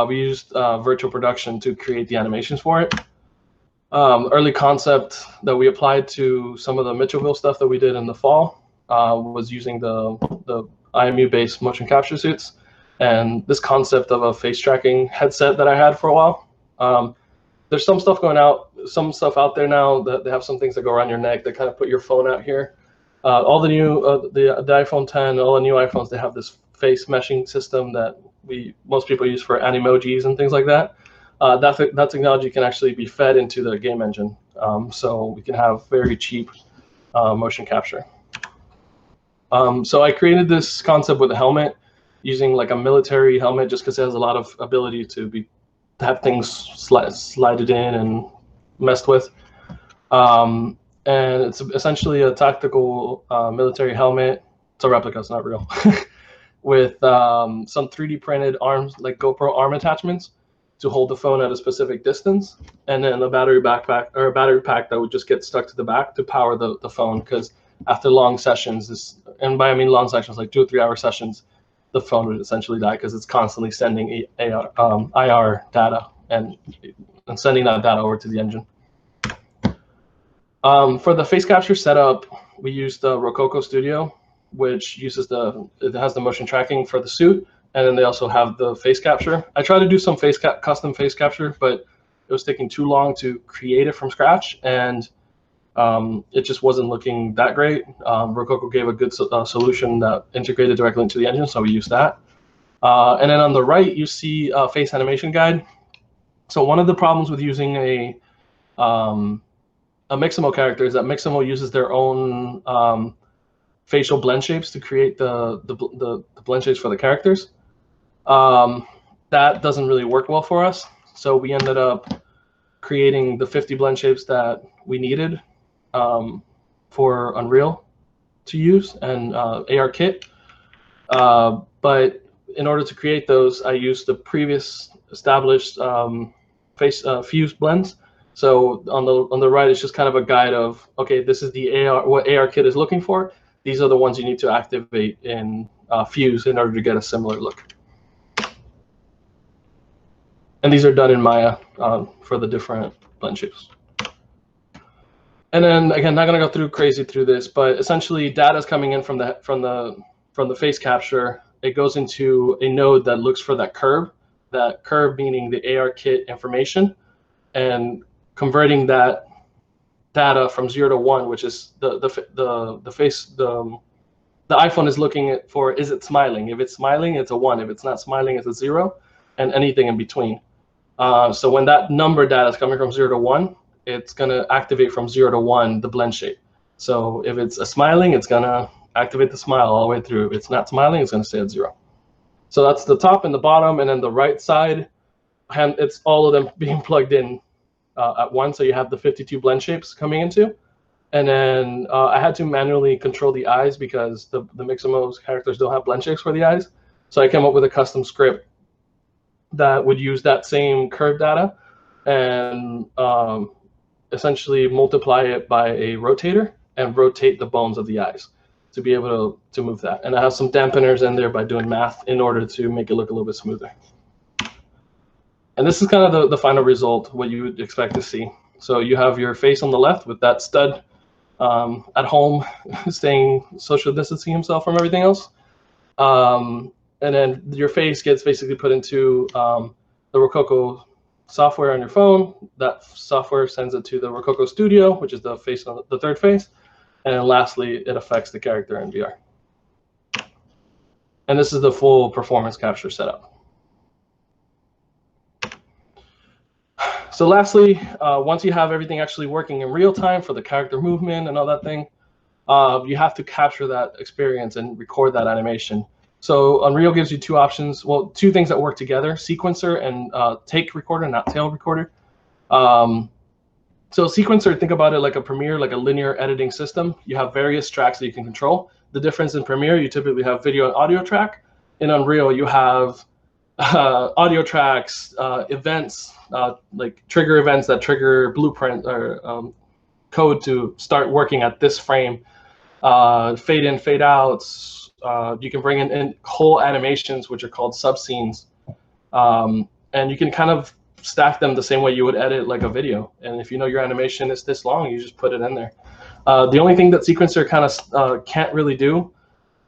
we used virtual production to create the animations for it. Early concept that we applied to some of the Mitchellville stuff that we did in the fall was using the IMU-based motion capture suits, and this concept of a face tracking headset that I had for a while. There's some stuff out there now that they have some things that go around your neck that kind of put your phone out here. All the new the iPhone 10, all the new iPhones, they have this face meshing system that most people use for animojis and things like that. That technology can actually be fed into the game engine, so we can have very cheap motion capture. So I created this concept with a helmet, using like a military helmet, just because it has a lot of ability to have things slided in and messed with. And it's essentially a tactical military helmet. It's a replica, it's not real. With some 3D printed arms, like GoPro arm attachments, to hold the phone at a specific distance, and then a battery backpack or a battery pack that would just get stuck to the back to power the phone. Because after long sessions, and by I mean long sessions, like 2 or 3 hour sessions, the phone would essentially die because it's constantly sending IR data and sending that data over to the engine. For the face capture setup, we used the Rococo Studio, which it has the motion tracking for the suit, and then they also have the face capture. I tried to do some custom face capture, but it was taking too long to create it from scratch, and it just wasn't looking that great. Rococo gave a good solution that integrated directly into the engine, so we used that. And then on the right, you see a face animation guide. So one of the problems with using a Mixamo character is that Mixamo uses their own facial blend shapes to create the blend shapes for the characters. That doesn't really work well for us. So we ended up creating the 50 blend shapes that we needed for Unreal to use and ARKit. But in order to create those, I used the previous established fuse blends. So on the right, it's just kind of a guide of, okay, this is the what ARKit is looking for. These are the ones you need to activate in Fuse in order to get a similar look. And these are done in Maya for the different blend shapes. And then again, not gonna go through crazy through this, but essentially data is coming in from the face capture. It goes into a node that looks for that curve meaning the ARKit information, and converting that data from 0 to 1, which is the iPhone is looking for, is it smiling? If it's smiling, it's a 1. If it's not smiling, it's a 0, and anything in between. So when that number data is coming from 0 to 1, it's going to activate from 0 to 1 the blend shape. So if it's a smiling, it's going to activate the smile all the way through. If it's not smiling, it's going to stay at 0. So that's the top and the bottom, and then the right side, it's all of them being plugged in at once. So you have the 52 blend shapes coming into. And then I had to manually control the eyes because the Mixamo's characters don't have blend shapes for the eyes. So I came up with a custom script that would use that same curve data and essentially multiply it by a rotator and rotate the bones of the eyes to be able to move that. And I have some dampeners in there by doing math in order to make it look a little bit smoother. And this is kind of the final result, what you would expect to see. So you have your face on the left with that stud at home, staying social distancing himself from everything else. And then your face gets basically put into the Rococo software on your phone. That software sends it to the Rococo Studio, which is the face on the third face. And lastly, it affects the character in VR. And this is the full performance capture setup. So lastly, once you have everything actually working in real time for the character movement and all that thing, you have to capture that experience and record that animation. So Unreal gives you two options, well, two things that work together, sequencer and take recorder, not tail recorder. So sequencer, think about it like a Premiere, like a linear editing system. You have various tracks that you can control. The difference in Premiere, you typically have video and audio track. In Unreal, you have audio tracks, events, like trigger events that trigger blueprint or code to start working at this frame, fade in, fade outs. You can bring in whole animations, which are called subscenes. And you can kind of stack them the same way you would edit like a video. And if you know your animation is this long, you just put it in there. The only thing that sequencer kind of can't really do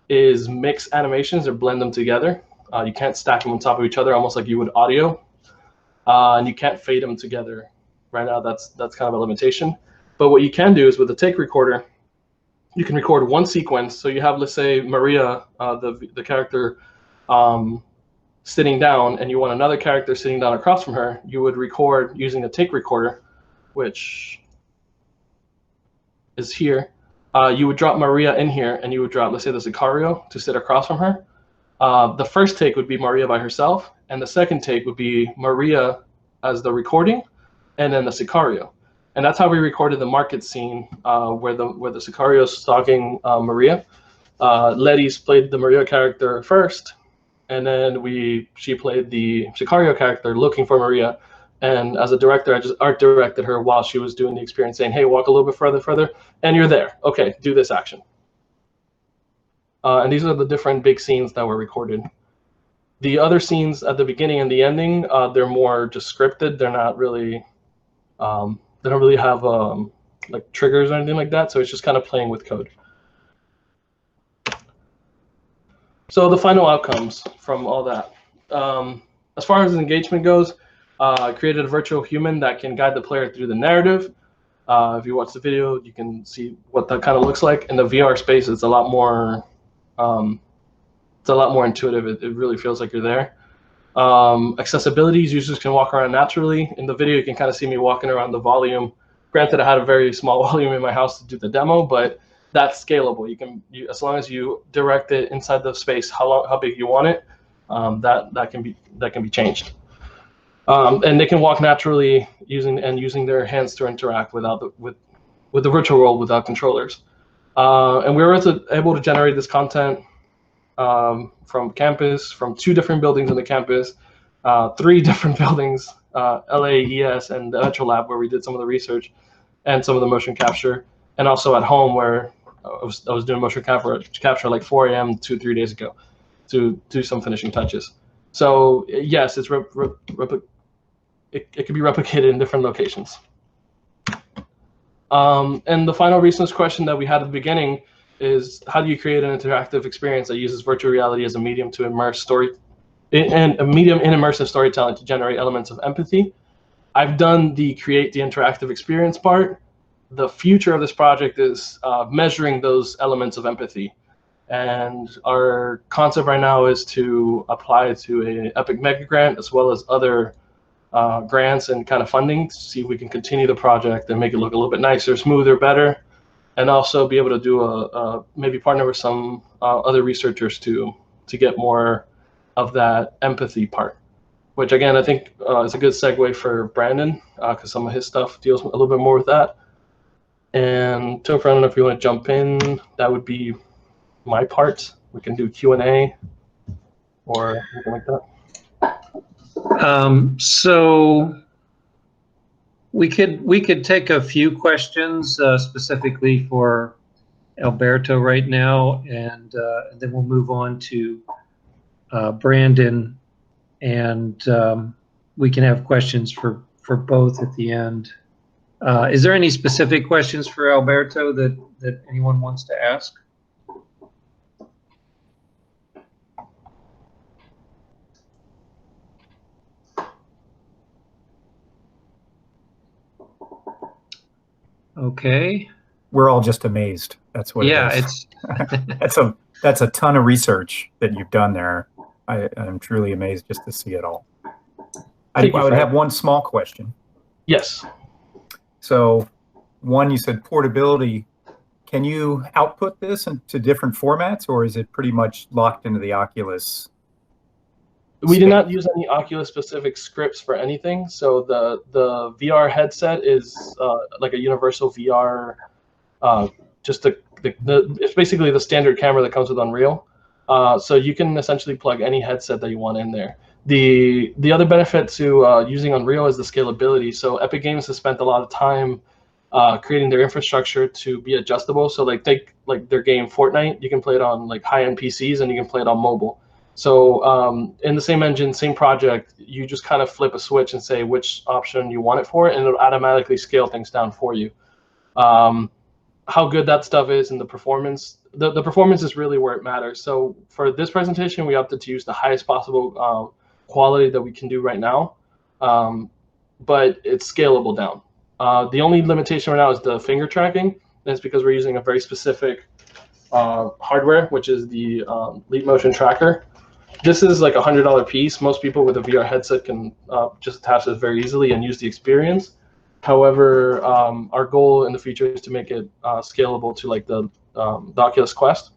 is mix animations or blend them together. You can't stack them on top of each other, almost like you would audio. And you can't fade them together. Right now, that's kind of a limitation. But what you can do is with the take recorder, you can record one sequence. So you have, let's say, Maria, the character, sitting down, and you want another character sitting down across from her. You would record using the take recorder, which is here. You would drop Maria in here, and you would drop, let's say, the Sicario to sit across from her. The first take would be Maria by herself, and the second take would be Maria as the recording, and then the Sicario. And that's how we recorded the market scene where the Sicario is stalking Maria. Letty's played the Maria character first, and then she played the Sicario character looking for Maria. And as a director, I just art directed her while she was doing the experience, saying, hey, walk a little bit further, and you're there. Okay, do this action. And these are the different big scenes that were recorded. The other scenes at the beginning and the ending, they're more just scripted. They're not really, they don't really have like triggers or anything like that. So it's just kind of playing with code. So the final outcomes from all that. As far as engagement goes, I created a virtual human that can guide the player through the narrative. If you watch the video, you can see what that kind of looks like. In the VR space, it's a lot more intuitive. It really feels like you're there. Accessibility, users can walk around naturally. In the video, you can kind of see me walking around the volume. Granted, I had a very small volume in my house to do the demo, but that's scalable. As long as you direct it inside the space, how big you want it, that can be changed. And they can walk naturally using their hands to interact with the virtual world without controllers. And we were able to generate this content from campus, from 2 different buildings in the campus, 3 different buildings, LAES and the Metro Lab, where we did some of the research and some of the motion capture, and also at home where I was doing motion capture like 4 a.m. 2-3 days ago to do some finishing touches. So yes, it can be replicated in different locations. And the final research question that we had at the beginning is, how do you create an interactive experience that uses virtual reality as a medium to immerse and a medium in immersive storytelling to generate elements of empathy? I've done the create the interactive experience part. The future of this project is measuring those elements of empathy. And our concept right now is to apply to an Epic Mega Grant as well as other grants and kind of funding to see if we can continue the project and make it look a little bit nicer, smoother, better, and also be able to do maybe partner with some other researchers to get more of that empathy part, which again I think is a good segue for Brandon because some of his stuff deals a little bit more with that. And Topher, I don't know if you want to jump in. That would be my part. We can do Q&A or anything like that. So we could take a few questions specifically for Alberto right now, and then we'll move on to Brandon, and we can have questions for both at the end. Is there any specific questions for Alberto that anyone wants to ask? Okay. We're all just amazed. That's what it is. That's a ton of research that you've done there. I'm truly amazed just to see it all. I would have one small question. Yes. So one, you said portability. Can you output this into different formats, or is it pretty much locked into the Oculus? We did not use any Oculus specific scripts for anything. So the VR headset is like a universal VR, it's basically the standard camera that comes with Unreal. So you can essentially plug any headset that you want in there. The other benefit to using Unreal is the scalability. So Epic Games has spent a lot of time creating their infrastructure to be adjustable. So like take like their game Fortnite, you can play it on like high-end PCs and you can play it on mobile. So in the same engine, same project, you just kind of flip a switch and say which option you want it for, and it'll automatically scale things down for you. How good that stuff is and the performance, the performance is really where it matters. So for this presentation, we opted to use the highest possible quality that we can do right now, but it's scalable down. The only limitation right now is the finger tracking, and it's because we're using a very specific hardware, which is the Leap Motion Tracker. This is like $100 piece. Most people with a VR headset can just attach this very easily and use the experience. However, our goal in the future is to make it scalable to like the Oculus Quest,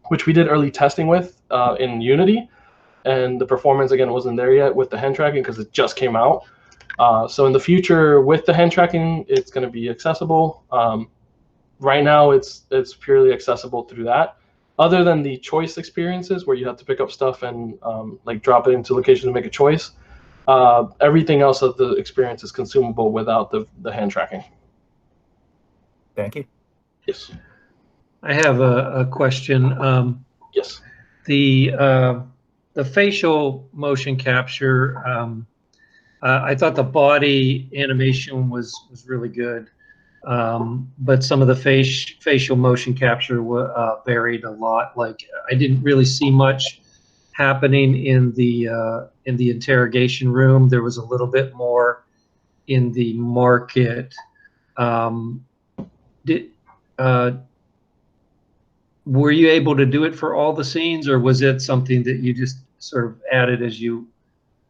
which we did early testing with in Unity, and the performance again wasn't there yet with the hand tracking because it just came out. So in the future, with the hand tracking, it's going to be accessible. Right now, it's purely accessible through that. Other than the choice experiences where you have to pick up stuff and like drop it into location to make a choice, everything else of the experience is consumable without the hand tracking. Thank you. Yes. I have a question. Yes. The facial motion capture, I thought the body animation was really good, but some of the facial motion capture varied a lot. Like I didn't really see much happening in the interrogation room. There was a little bit more in the market. Were you able to do it for all the scenes, or was it something that you just sort of added as you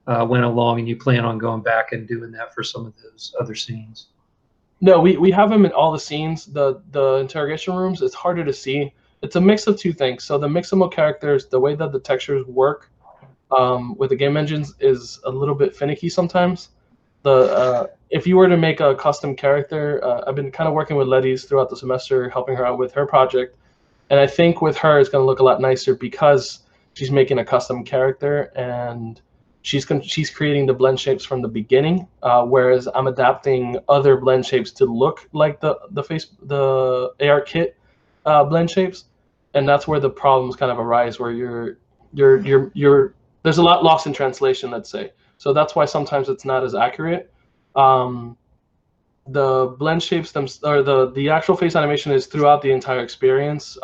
went along, and you plan on going back and doing that for some of those other scenes? No, we have them in all the scenes. The interrogation rooms, it's harder to see. It's a mix of two things. So the mixamo characters, the way that the textures work with the game engines is a little bit finicky sometimes. If you were to make a custom character, I've been kind of working with Letty's throughout the semester, helping her out with her project. And I think with her, it's going to look a lot nicer because she's making a custom character and she's creating the blend shapes from the beginning, whereas I'm adapting other blend shapes to look like the AR kit blend shapes, and that's where the problems kind of arise, where you're there's a lot lost in translation, let's say. So that's why sometimes it's not as accurate. The blend shapes or the actual face animation is throughout the entire experience.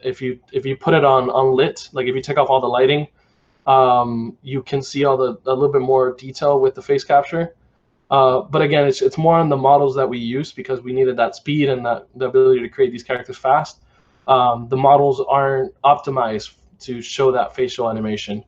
If you put it on lit, like if you take off all the lighting, you can see a little bit more detail with the face capture. But again, it's more on the models that we use because we needed that speed and the ability to create these characters fast. The models aren't optimized to show that facial animation,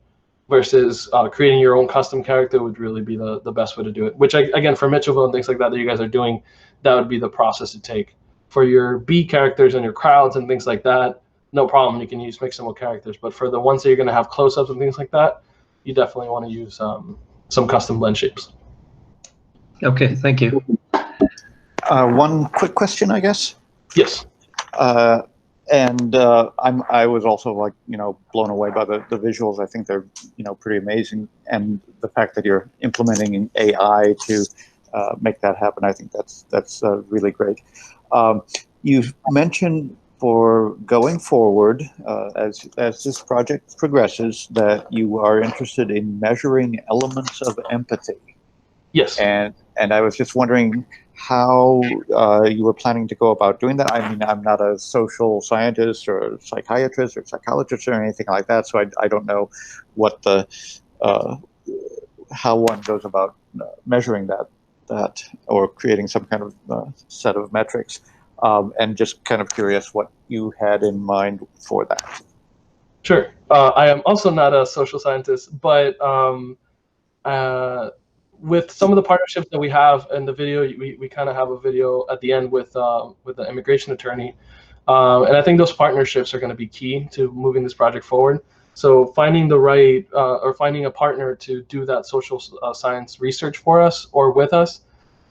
versus creating your own custom character would really be the best way to do it. Which, again, for Mitchellville and things like that you guys are doing, that would be the process to take. For your B characters and your crowds and things like that, no problem, you can use mixable characters. But for the ones that you're going to have close-ups and things like that, you definitely want to use some custom blend shapes. Okay, thank you. One quick question, I guess. Yes. I was also, like, blown away by the visuals. I think they're pretty amazing, and the fact that you're implementing AI to make that happen, I think that's really great. You've mentioned for going forward, as this project progresses, that you are interested in measuring elements of empathy. Yes. And I was just wondering how you were planning to go about doing that. I mean, I'm not a social scientist or psychiatrist or psychologist or anything like that, so I don't know what how one goes about measuring that or creating some kind of set of metrics. And just kind of curious what you had in mind for that. Sure. I am also not a social scientist, but with some of the partnerships that we have in the video, we kind of have a video at the end with the immigration attorney, and I think those partnerships are going to be key to moving this project forward. So finding the right or finding a partner to do that social science research for us or with us.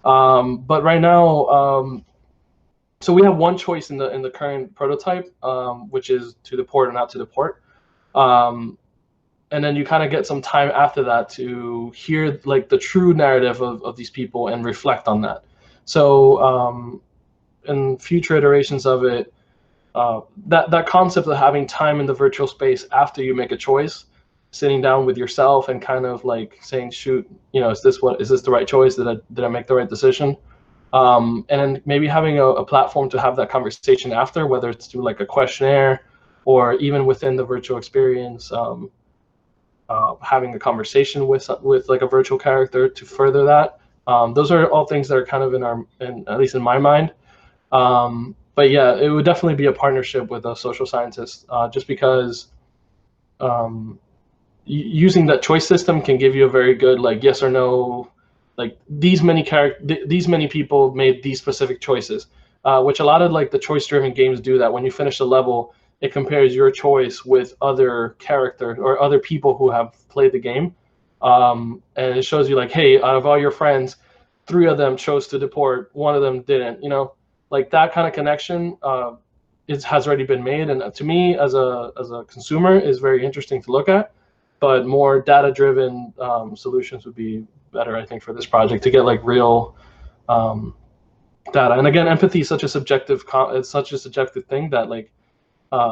But right now, so we have one choice in the current prototype, which is to deport or not to deport. And then you kind of get some time after that to hear like the true narrative of these people and reflect on that. So in future iterations of it, that concept of having time in the virtual space after you make a choice, sitting down with yourself and kind of like saying, shoot, is this the right choice? Did I make the right decision? And then maybe having a platform to have that conversation after, whether it's through like a questionnaire or even within the virtual experience, having a conversation with like a virtual character to further that. Those are all things that are kind of at least in my mind. But yeah, it would definitely be a partnership with a social scientist, just because using that choice system can give you a very good like yes or no, like these many people made these specific choices, which a lot of like the choice-driven games do that. When you finish a level, it compares your choice with other characters or other people who have played the game, and it shows you like, hey, out of all your friends, 3 of them chose to deport, 1 of them didn't. Like that kind of connection has already been made, and to me as a consumer is very interesting to look at. But more data-driven solutions would be better, I think, for this project to get like real data. And again, empathy is such a subjective thing that like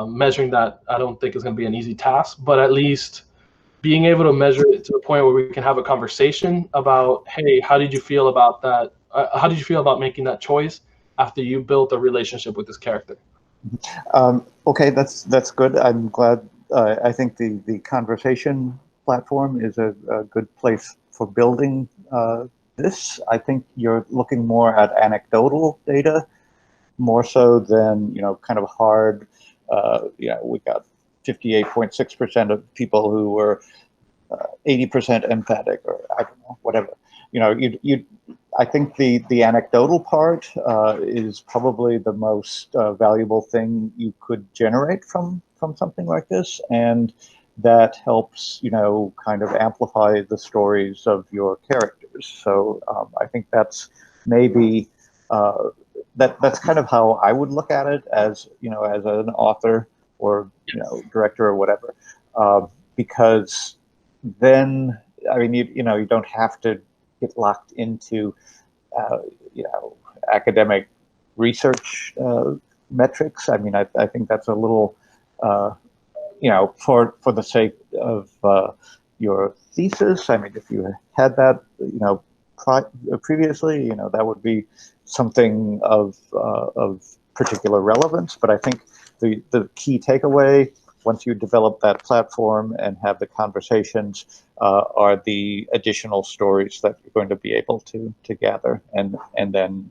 measuring that I don't think is going to be an easy task. But at least being able to measure it to the point where we can have a conversation about, hey, how did you feel about that? How did you feel about making that choice after you built a relationship with this character? Okay, that's good. I'm glad. I think the conversation platform is a good place for building this. I think you're looking more at anecdotal data, more so than kind of hard. We got 58.6% of people who were 80% emphatic, or I don't know, whatever. I think the anecdotal part is probably the most valuable thing you could generate from something like this, and that helps kind of amplify the stories of your characters. So I think that's maybe that's kind of how I would look at it as as an author or director or whatever, because then you don't have to get locked into academic research metrics. I mean, I think that's a little for the sake of your thesis. I mean, if you had that previously, that would be something of particular relevance. But I think the key takeaway, once you develop that platform and have the conversations, are the additional stories that you're going to be able to gather and then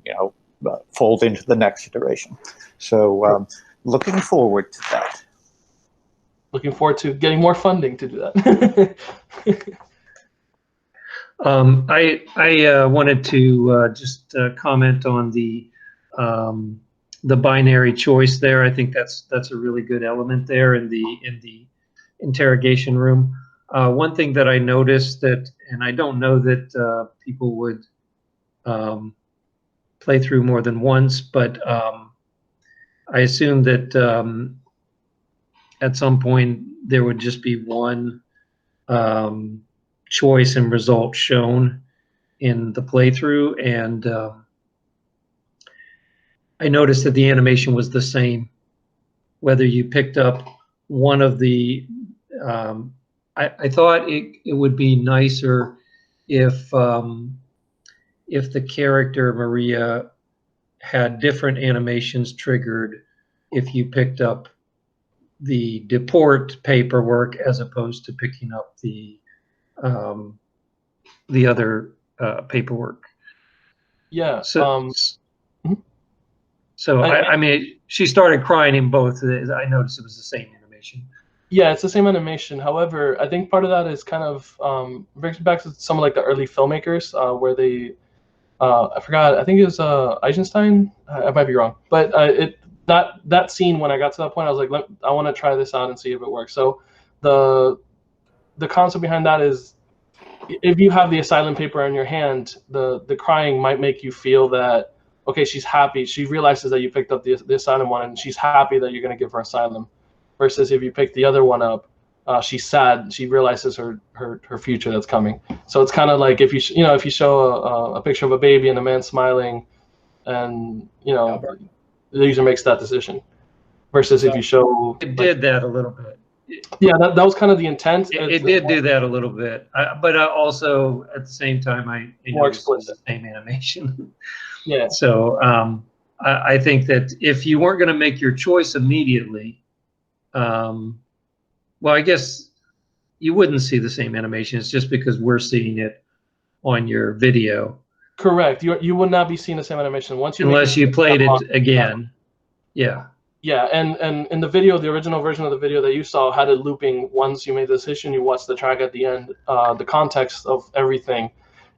fold into the next iteration. So looking forward to that. Looking forward to getting more funding to do that. I wanted to just comment on the binary choice there. I think that's a really good element there in the interrogation room. One thing that I noticed and I don't know that people would play through more than once, but I assume that at some point there would just be one choice and result shown in the playthrough, and I noticed that the animation was the same whether you picked up one of the I thought it would be nicer if the character Maria had different animations triggered if you picked up the deport paperwork as opposed to picking up the other paperwork. Yeah. So I mean, she started crying in both. I noticed it was the same animation. Yeah, it's the same animation. However, I think part of that is kind of brings me back to some of like the early filmmakers where they, I forgot, I think it was Eisenstein. I might be wrong, but that scene, when I got to that point, I was like, I want to try this out and see if it works. So the concept behind that is, if you have the asylum paper in your hand, the crying might make you feel that, okay, she's happy. She realizes that you picked up the asylum one, and she's happy that you're going to give her asylum. Versus if you pick the other one up, she's sad. She realizes her future that's coming. So it's kind of like if you show a picture of a baby and a man smiling, and the user makes that decision. Versus if you show, it did that a little bit. Yeah, that was kind of the intent. It did do that a little bit, but also at the same time, I more explicit. The same animation. Yeah. So I think that if you weren't going to make your choice immediately, well, I guess you wouldn't see the same animation. It's just because we're seeing it on your video. Correct. You would not be seeing the same animation unless you played it again. Yeah. Yeah, and in the video, the original version of the video that you saw had it looping. Once you made the decision, you watch the track at the end, the context of everything,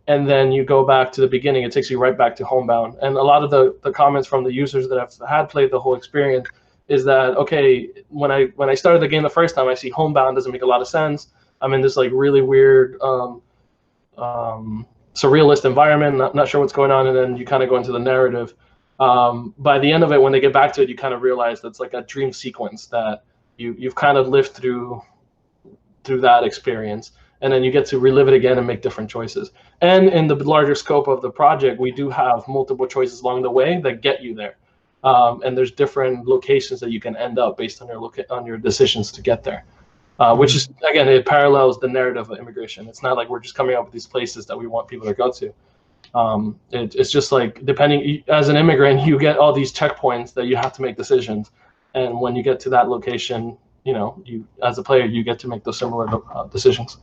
and then you go back to the beginning. It takes you right back to Homebound. And a lot of the comments from the users that have had played the whole experience is that, okay, when I started the game the first time, I see Homebound doesn't make a lot of sense. I'm in this like really weird surrealist environment, not sure what's going on, and then you kind of go into the narrative. By the end of it, when they get back to it, you kind of realize that's like a dream sequence that you've kind of lived through that experience, and then you get to relive it again and make different choices. And in the larger scope of the project, we do have multiple choices along the way that get you there, and there's different locations that you can end up based on your decisions to get there, which is, again, it parallels the narrative of immigration. It's not like we're just coming up with these places that we want people to go to. It's just like, depending, as an immigrant, you get all these checkpoints that you have to make decisions, and when you get to that location, you as a player, you get to make those similar decisions.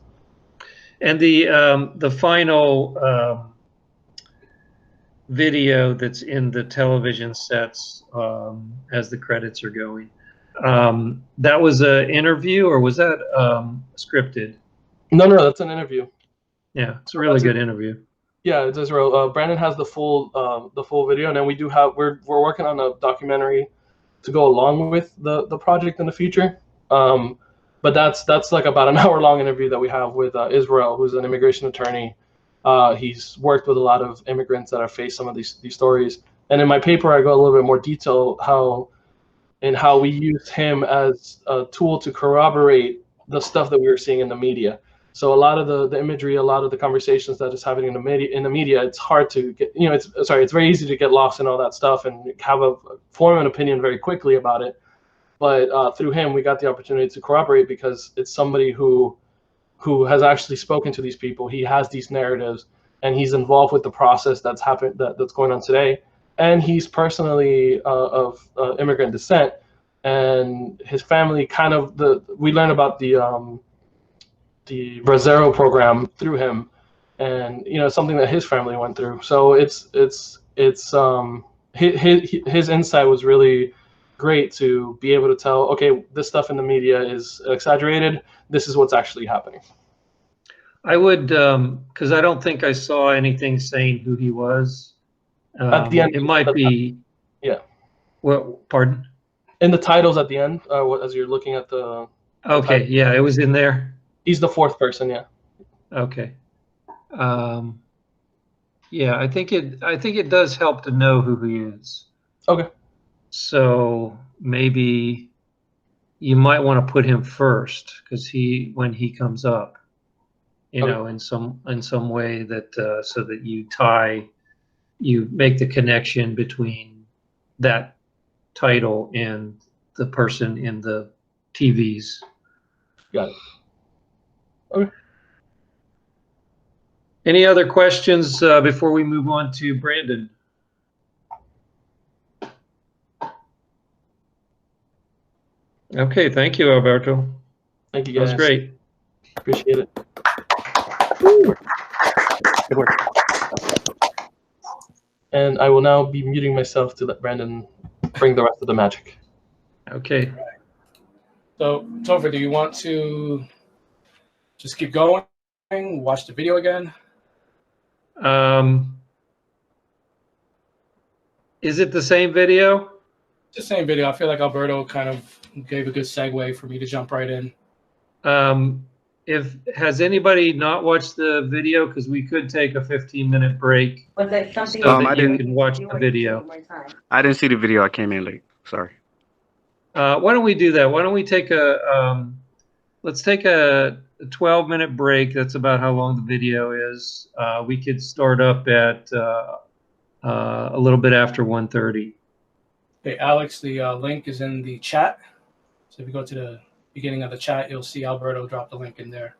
And the final video that's in the television sets as the credits are going, that was an interview, or was that scripted? No, no, that's an interview. Yeah, it's a really good interview. Yeah, it's Israel. Brandon has the full video, and then we do have we're working on a documentary to go along with the project in the future. But that's like about an hour-long interview that we have with Israel, who's an immigration attorney. He's worked with a lot of immigrants that have faced some of these stories. And in my paper, I go a little bit more detail how we use him as a tool to corroborate the stuff that we were seeing in the media. So a lot of the imagery, a lot of the conversations that is happening in the media, it's hard to get, it's very easy to get lost in all that stuff and form an opinion very quickly about it. But through him, we got the opportunity to corroborate because it's somebody who has actually spoken to these people. He has these narratives, and he's involved with the process that's going on today. And he's personally of immigrant descent, and his family we learned about the Bracero program through him, and something that his family went through. So his insight was really great to be able to tell, okay, this stuff in the media is exaggerated. This is what's actually happening. I would, because I don't think I saw anything saying who he was. At the end, it might be. Yeah. Well, pardon? In the titles at the end, as you're looking at the. Okay. Yeah, it was in there. He's the fourth person. Yeah. Okay. Yeah, I think it does help to know who he is. Okay. So maybe you might want to put him first, because when he comes up, in some way that so that you make the connection between that title and the person in the TVs. Got it. Okay. Any other questions before we move on to Brandon? Okay, thank you, Alberto. Thank you, guys. That was great. Appreciate it. Good work. And I will now be muting myself to let Brandon bring the rest of the magic. Okay. So, Topher, do you want to just keep going, watch the video again? Is it the same video? It's the same video. I feel like Alberto kind of gave a good segue for me to jump right in. Has anybody not watched the video? Because we could take a 15-minute break. Was that something so that you can watch the video? I didn't see the video. I came in late. Sorry. Why don't we do that? Why don't we take let's take a 12-minute break. That's about how long the video is. We could start up at a little bit after 1:30. Okay, Alex, the link is in the chat. So if you go to the beginning of the chat, you'll see Alberto drop the link in there.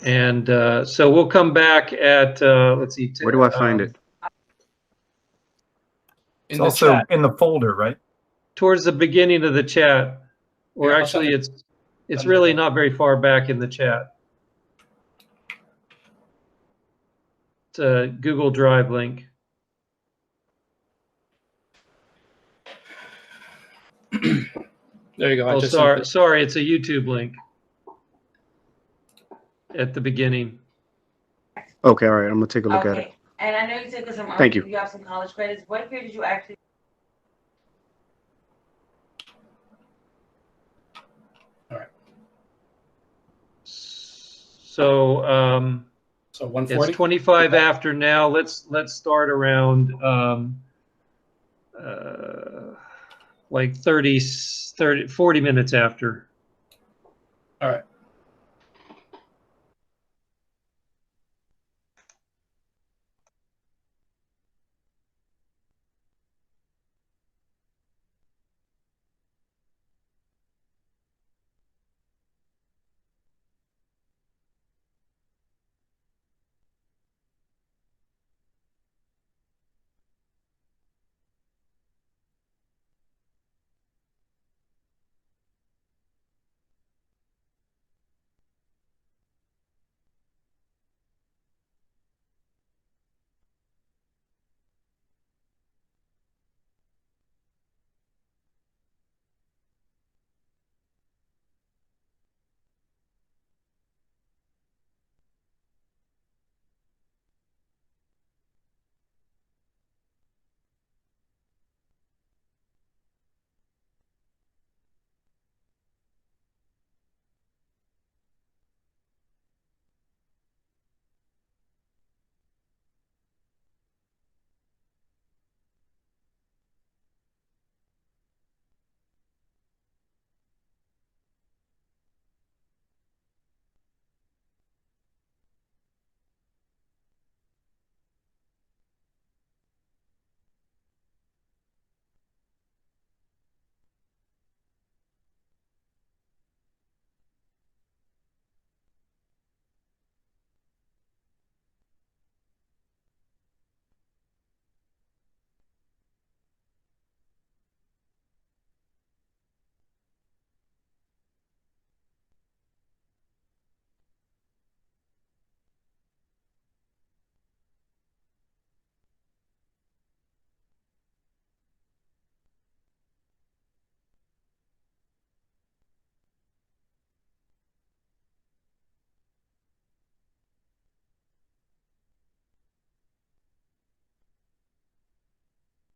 And so we'll come back at, let's see. Where do I find it? It's also chat. In the folder, right? Towards the beginning of the chat. Or yeah, actually, it's really not very far back in the chat. It's a Google Drive link. There you go. Oh, sorry, it's a YouTube link at the beginning. Okay, all right. I'm gonna take a look at it. And I know you said because Thank you. You have some college credits. What year did you actually? All right. So so 1:40. It's 25 after now. Let's start around like 40 minutes after. All right.